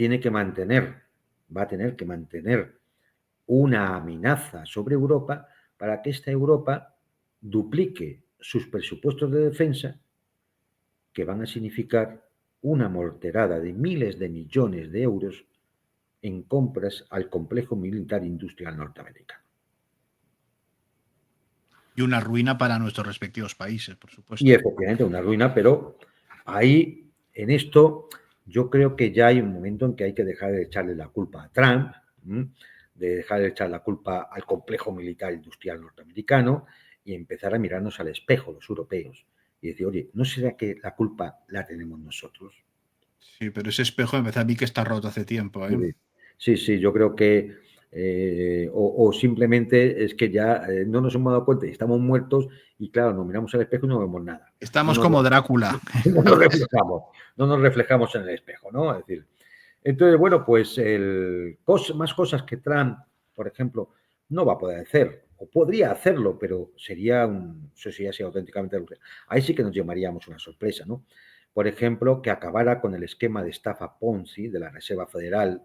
va a tener que mantener una amenaza sobre Europa para que esta Europa duplique sus presupuestos de defensa, que van a significar una morterada de miles de millones de euros en compras al complejo militar industrial norteamericano. Y una ruina para nuestros respectivos países, por supuesto. Y efectivamente una ruina, pero ahí, en esto, yo creo que ya hay un momento en que hay que dejar de echarle la culpa a Trump, de dejar de echar la culpa al complejo militar industrial norteamericano y empezar a mirarnos al espejo, los europeos, y decir, oye, ¿no será que la culpa la tenemos nosotros? Sí, pero ese espejo me parece a mí que está roto hace tiempo, ¿eh? Sí, yo creo que o simplemente es que ya no nos hemos dado cuenta y estamos muertos y claro, nos miramos al espejo y no vemos nada. Estamos como Drácula. No nos reflejamos, no nos reflejamos en el espejo, ¿no? Es decir, entonces, bueno, pues más cosas que Trump, por ejemplo, no va a poder hacer, o podría hacerlo, pero eso sería auténticamente. Ahí sí que nos llamaríamos una sorpresa, ¿no? Por ejemplo, que acabara con el esquema de estafa Ponzi de la Reserva Federal,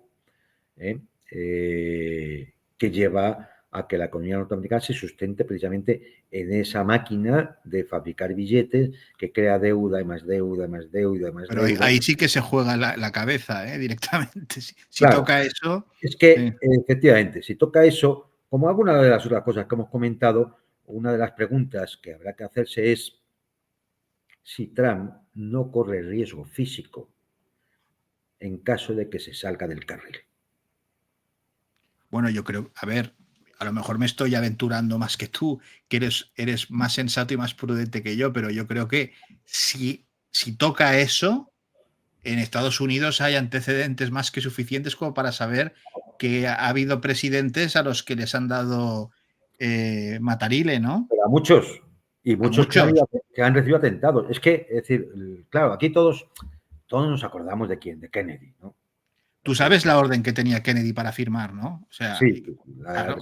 que lleva a que la economía norteamericana se sustente precisamente en esa máquina de fabricar billetes que crea deuda y más deuda, más deuda, más Pero deuda. ahí sí que se juega la cabeza, directamente. Si Claro, toca eso. es que efectivamente, si toca eso, como alguna de las otras cosas que hemos comentado, una de las preguntas que habrá que hacerse es si Trump no corre riesgo físico en caso de que se salga del carril. Bueno, yo creo, a ver, a lo mejor me estoy aventurando más que tú, que eres más sensato y más prudente que yo, pero yo creo que si toca eso, en Estados Unidos hay antecedentes más que suficientes como para saber que ha habido presidentes a los que les han dado matarile, ¿no? Pero a muchos, y A muchos muchos. que han recibido atentados. Es que, es decir, claro, aquí todos nos acordamos de quién, de Kennedy, ¿no? Tú Es decir, sabes la orden que tenía Kennedy para firmar, ¿no? O sea, sí, claro,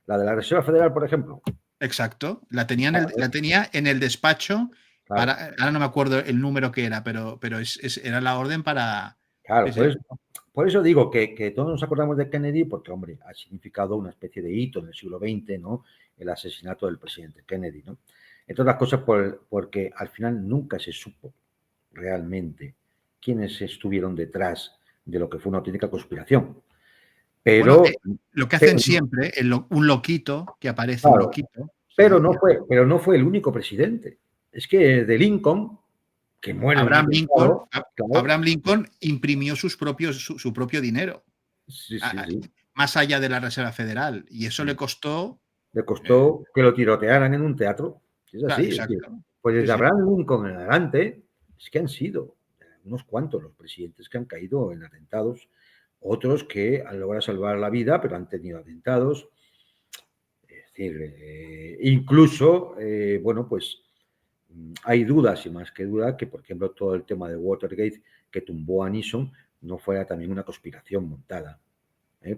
la de la Reserva Federal, por ejemplo. exacto. La tenía Claro, la tenía en el despacho claro, para, ahora no me acuerdo el número que era, pero era la orden para. claro, Sí, sí. por eso digo que todos nos acordamos de Kennedy, porque, hombre, ha significado una especie de hito en el siglo XX, ¿no? El asesinato del presidente Kennedy, ¿no? Entre otras cosas porque al final nunca se supo realmente quiénes estuvieron detrás de lo que fue una auténtica conspiración. Bueno, Pero, lo que hacen pero siempre, un loquito, que aparece un claro, loquito, pero sí. no fue el único presidente. Es que de Lincoln, que muere en un Abraham Lincoln, atentado, claro, Abraham Lincoln imprimió su propio dinero, sí, a- sí, a- sí. más allá de la Reserva Federal, y eso le costó. Le eh, costó que lo tirotearan en un teatro. Es así. Es decir, exacto. pues Sí, desde sí. Abraham Lincoln en adelante, es que han sido unos cuantos los presidentes que han caído en atentados, otros que han logrado salvar la vida, pero han tenido atentados. Es decir, incluso, bueno, pues hay dudas y más que duda que, por ejemplo, todo el tema de Watergate que tumbó a Nixon no fuera también una conspiración montada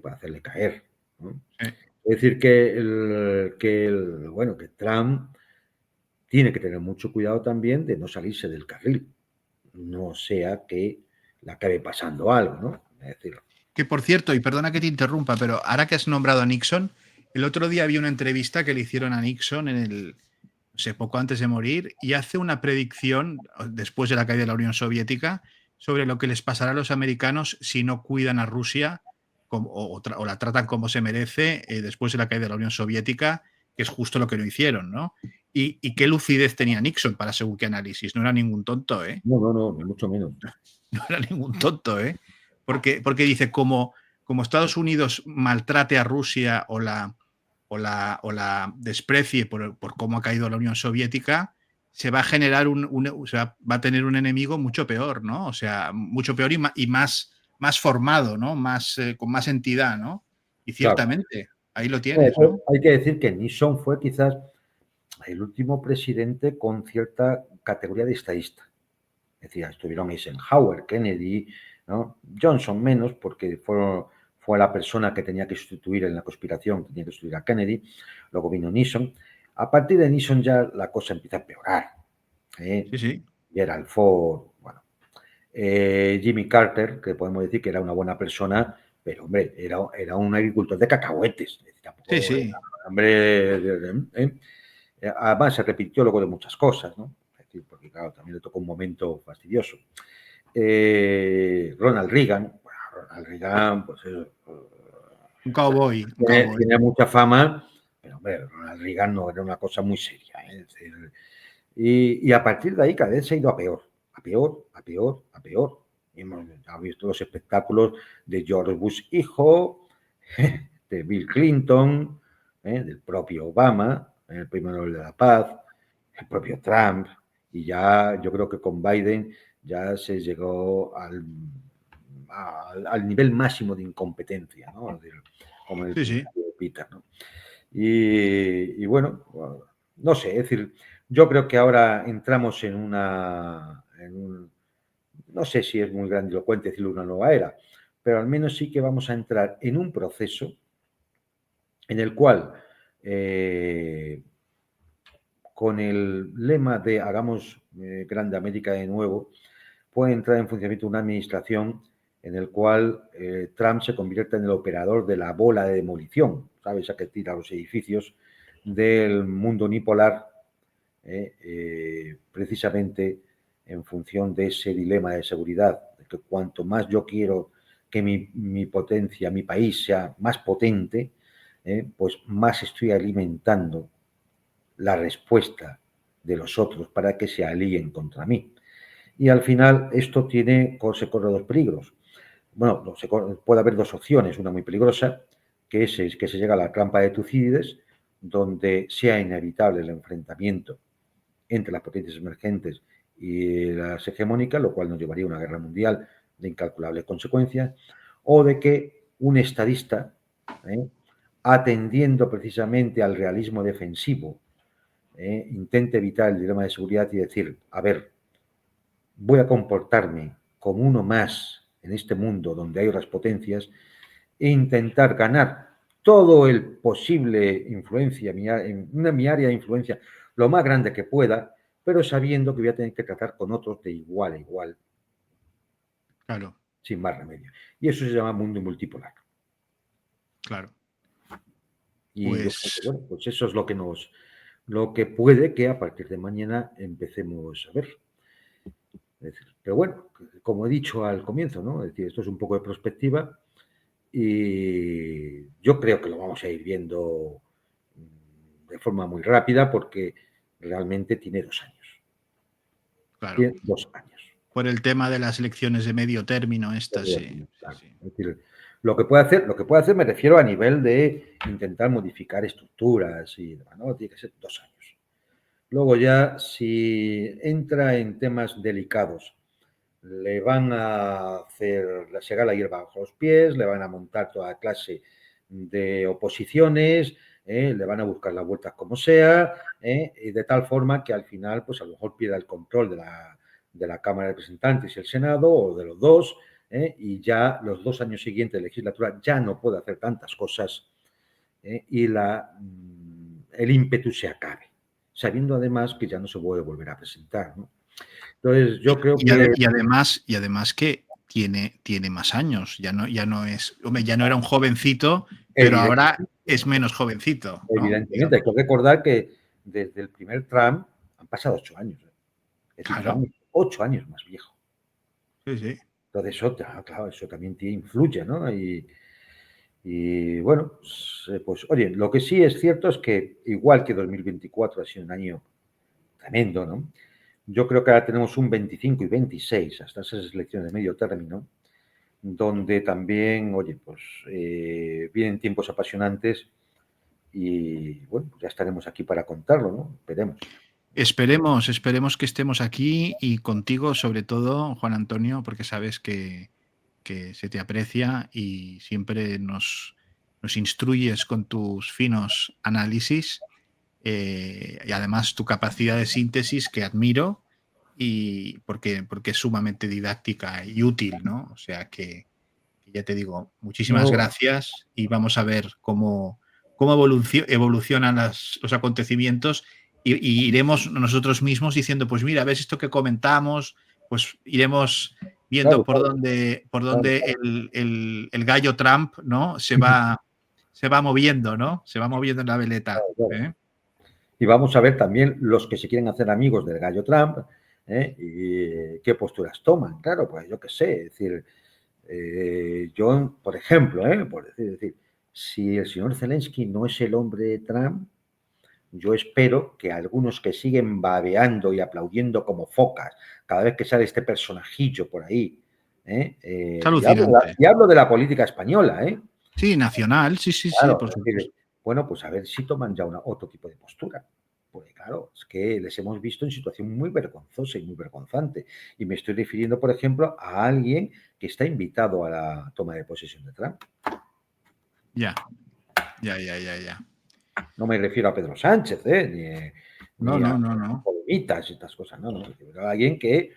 para hacerle caer, ¿no? Sí. Es decir, bueno, que Trump tiene que tener mucho cuidado también de no salirse del carril, no sea que le acabe pasando algo, ¿no? Es decir, Que por cierto, y perdona que te interrumpa, pero ahora que has nombrado a Nixon, el otro día había una entrevista que le hicieron a Nixon no sé, poco antes de morir, y hace una predicción, después de la caída de la Unión Soviética, sobre lo que les pasará a los americanos si no cuidan a Rusia o la tratan como se merece después de la caída de la Unión Soviética, que es justo lo que no hicieron, ¿no? Y qué lucidez tenía Nixon para según qué análisis. No era ningún tonto, ¿eh? no, ni mucho menos. No era ningún tonto, ¿eh? Porque dice, como Estados Unidos maltrate a Rusia o la desprecie por cómo ha caído la Unión Soviética, se va a generar o sea, va a tener un enemigo mucho peor, ¿no? O sea, mucho peor y más formado, ¿no? Con más entidad, ¿no? Y Claro. ciertamente, ahí lo tienes, ¿no? Hay que decir que Nixon fue quizás el último presidente con cierta categoría de estadista. Es decir, estuvieron Eisenhower, Kennedy, ¿no? Johnson menos, porque fue la persona que tenía que sustituir en la conspiración, tenía que sustituir a Kennedy. Luego vino Nixon. A partir de Nixon ya la cosa empieza a empeorar. Sí, sí. Gerald Ford, bueno, Jimmy Carter, que podemos decir que era una buena persona, pero hombre, era un agricultor de cacahuetes. Sí, Tampoco era, sí. hombre, además se repitió luego de muchas cosas, ¿no? Es decir, porque claro, también le tocó un momento fastidioso. Ronald Reagan, bueno, Ronald Reagan, pues Un cowboy, un cowboy. tiene mucha fama, pero hombre, Ronald Reagan no era una cosa muy seria. Es decir, y a partir de ahí cada vez se ha ido a peor, a peor, a peor, a peor. Y hemos visto los espectáculos de George Bush hijo, de Bill Clinton, del propio Obama, el primer Nobel de la Paz, el propio Trump, y ya yo creo que con Biden ya se llegó al nivel máximo de incompetencia, ¿no? Como el Sí, sí. principio de Peter, ¿no? Y bueno, no sé, es decir, yo creo que ahora entramos no sé si es muy grandilocuente decirlo una nueva era, pero al menos sí que vamos a entrar en un proceso en el cual, con el lema de hagamos grande América de nuevo, puede entrar en funcionamiento una administración en el cual Trump se convierta en el operador de la bola de demolición, ¿sabes? A que tira los edificios del mundo unipolar, precisamente en función de ese dilema de seguridad, de que cuanto más yo quiero que mi potencia, mi país sea más potente, pues más estoy alimentando la respuesta de los otros para que se alíen contra mí. Y al final esto se corre dos peligros. Bueno, puede haber dos opciones. Una muy peligrosa, que es que se llega a la trampa de Tucídides, donde sea inevitable el enfrentamiento entre las potencias emergentes y las hegemónicas, lo cual nos llevaría a una guerra mundial de incalculables consecuencias, o de que un estadista, atendiendo precisamente al realismo defensivo, intente evitar el dilema de seguridad y decir, a ver, voy a comportarme como uno más en este mundo donde hay otras potencias e intentar ganar todo el posible influencia, mi área de influencia, lo más grande que pueda, pero sabiendo que voy a tener que tratar con otros de igual a igual, Claro, sin más remedio. Y eso se llama mundo multipolar. claro. Y yo creo que, Pues bueno, pues eso es lo que lo que puede que a partir de mañana empecemos a ver. Es decir, pero bueno, como he dicho al comienzo, ¿no? Es decir, esto es un poco de perspectiva y yo creo que lo vamos a ir viendo de forma muy rápida porque realmente tiene 2 años. Claro. Tiene 2 años. Por el tema de las elecciones de medio término, estas sí. Claro. Es decir, lo que puede hacer, me refiero a nivel de intentar modificar estructuras y demás, ¿no? Tiene que ser 2 años. Luego ya, si entra en temas delicados, le van a hacer segar la hierba bajo los pies, le van a montar toda clase de oposiciones, le van a buscar las vueltas como sea, y de tal forma que al final, pues a lo mejor pierda el control de la Cámara de Representantes y el Senado, o de los dos, y ya los 2 años siguientes de legislatura ya no puede hacer tantas cosas, y el ímpetu se acabe, sabiendo además que ya no se puede volver a presentar, ¿no? Entonces, yo creo que... Y además que tiene más años, ya no es, hombre, ya no era un jovencito, pero ahora es menos jovencito, ¿no? Evidentemente, hay que recordar que desde el primer Trump han pasado 8 años. Es decir, Claro. Trump es 8 años más viejo. Sí, sí. Entonces, eso, claro, eso también influye, ¿no? Y bueno, pues oye, lo que sí es cierto es que igual que 2024 ha sido un año tremendo, ¿no? Yo creo que ahora tenemos un 25 y 26 hasta esas elecciones de medio término, donde también, oye, pues vienen tiempos apasionantes y bueno, ya estaremos aquí para contarlo, ¿no? Veremos. Esperemos que estemos aquí y contigo, sobre todo, Juan Antonio, porque sabes que se te aprecia y siempre nos instruyes con tus finos análisis, y además tu capacidad de síntesis que admiro, y porque es sumamente didáctica y útil, ¿no? O sea que ya te digo, muchísimas No, gracias, y vamos a ver cómo evolucionan los acontecimientos, y iremos nosotros mismos diciendo, pues mira, ves esto que comentamos, pues iremos viendo claro, por claro, dónde claro. el gallo Trump, ¿no? se va moviendo, ¿no? Se va moviendo en la veleta, Claro. ¿eh? Y vamos a ver también los que se quieren hacer amigos del gallo Trump, y qué posturas toman. Claro, pues yo qué sé, es decir, yo, por ejemplo, por decir, si el señor Zelensky no es el hombre de Trump, yo espero que algunos que siguen babeando y aplaudiendo como focas cada vez que sale este personajillo por ahí, Es y hablo, alucinante. y hablo de la política española, Sí, nacional, sí, claro, por es decir, supuesto. bueno, pues a ver si toman ya otro tipo de postura. Porque claro, es que les hemos visto en situación muy vergonzosa y muy vergonzante. Y me estoy refiriendo, por ejemplo, a alguien que está invitado a la toma de posesión de Trump. Ya. No me refiero a Pedro Sánchez, No, ni a no, no, no. Polomitas y estas cosas, no, no. A alguien que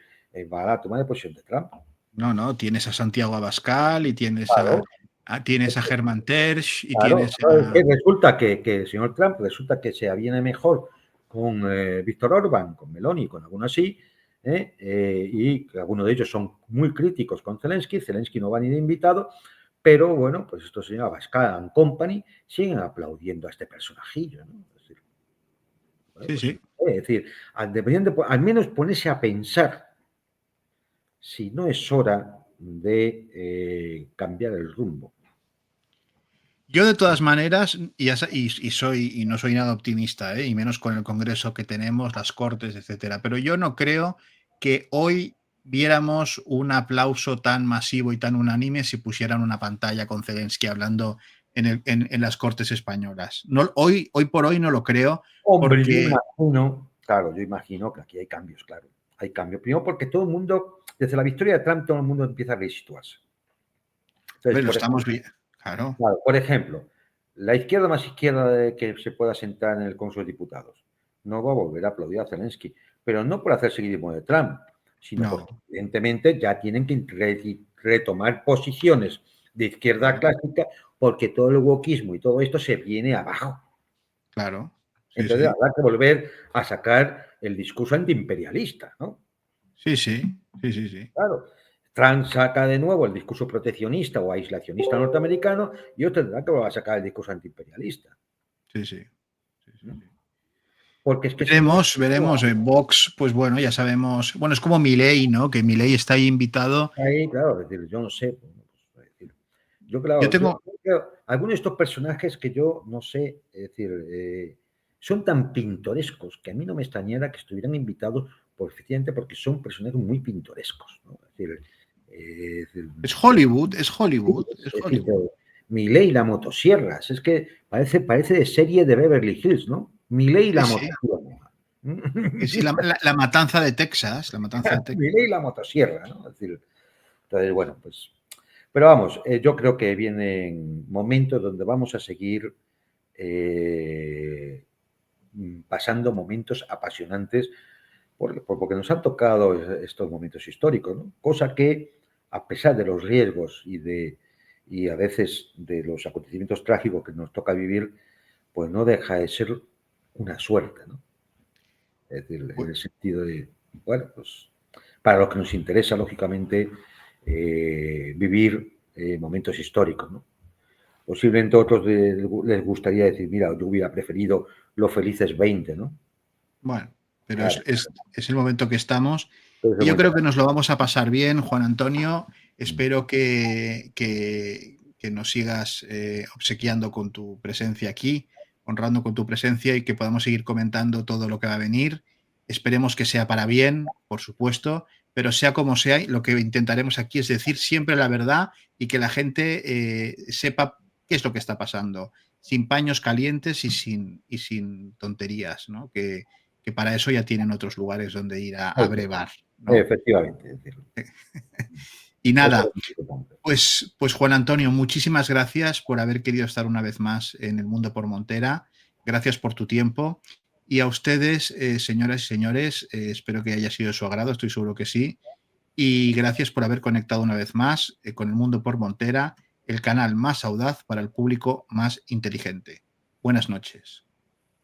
va a la toma de posesión de Trump. No, tienes a Santiago Abascal y tienes Claro, tienes a Germán Terch y claro. tienes Es que resulta que el señor Trump resulta que se aviene mejor con Víctor Orbán, con Meloni, con alguno así, y que algunos de ellos son muy críticos con Zelensky. Zelensky no va ni de invitado, pero bueno, pues estos señores Abascal and Company siguen aplaudiendo a este personajillo, ¿no? Es decir, bueno, Sí, pues, sí. es decir, deberían de, al menos ponerse a pensar si no es hora de cambiar el rumbo. Yo de todas maneras, y no soy nada optimista, y menos con el Congreso que tenemos, las Cortes, etcétera, pero yo no creo que hoy viéramos un aplauso tan masivo y tan unánime si pusieran una pantalla con Zelensky hablando en las Cortes españolas. No, hoy por hoy no lo creo, Hombre, yo porque imagino, claro, yo imagino que aquí hay cambios, claro. Hay cambios. Primero porque todo el mundo, desde la victoria de Trump, todo el mundo empieza a resituarse. Entonces, lo estamos bien, claro. por ejemplo, la izquierda más izquierda que se pueda sentar en el Congreso de Diputados no va a volver a aplaudir a Zelensky, pero no por hacer seguidismo de Trump, sino No, porque evidentemente ya tienen que retomar posiciones de izquierda claro, clásica porque todo el wokismo y todo esto se viene abajo. claro. Sí, Entonces sí. habrá que volver a sacar el discurso antiimperialista, ¿no? Sí, sí. Sí, sí, sí. Claro. Trump saca de nuevo el discurso proteccionista o aislacionista norteamericano y otro tendrá que volver a sacar el discurso antiimperialista. Sí, sí. Sí, sí, ¿No? sí. Porque es que si no... Veremos, veremos. Vox, pues bueno, ya sabemos. Bueno, es como Milei, ¿no? Que Milei está ahí invitado. Ahí, claro, es decir, yo no sé. Es decir, yo, Yo claro, tengo, algunos de estos personajes que yo no sé, es decir, son tan pintorescos que a mí no me extrañara que estuvieran invitados efectivamente porque son personajes muy pintorescos, ¿no? Es decir, es Hollywood, es Hollywood, es es decir, Hollywood. Milei y la motosierras, es que parece de serie de Beverly Hills, ¿no? Milei y Sí, la sí. motosierra. Sí, la matanza de Texas, la matanza de Texas. Milei y la motosierra, ¿no? Es decir, entonces, bueno, pues... Pero vamos, yo creo que vienen momentos donde vamos a seguir eh, pasando momentos apasionantes porque nos han tocado estos momentos históricos, ¿no? Cosa que, a pesar de los riesgos y a veces de los acontecimientos trágicos que nos toca vivir, pues no deja de ser una suerte, ¿no? Es decir, en Pues, el sentido de, bueno, pues para los que nos interesa, lógicamente, vivir momentos históricos, ¿no? Posiblemente a otros les gustaría decir, mira, yo hubiera preferido los felices 20, ¿no? bueno, pero Claro, es el momento que estamos. entonces el Y yo momento. creo que nos lo vamos a pasar bien, Juan Antonio. Mm. Espero que nos sigas obsequiando con tu presencia aquí, honrando con tu presencia y que podamos seguir comentando todo lo que va a venir. Esperemos que sea para bien, por supuesto, pero sea como sea, lo que intentaremos aquí es decir siempre la verdad y que la gente sepa qué es lo que está pasando, sin paños calientes y sin tonterías, ¿no? Que para eso ya tienen otros lugares donde ir a brevar, ¿no? Efectivamente, es decir, Y eso nada, es importante. pues Juan Antonio, muchísimas gracias por haber querido estar una vez más en El Mundo por Montera. Gracias por tu tiempo. Y a ustedes, señoras y señores, espero que haya sido de su agrado, estoy seguro que sí. Y gracias por haber conectado una vez más con El Mundo por Montera, el canal más audaz para el público más inteligente. Buenas noches.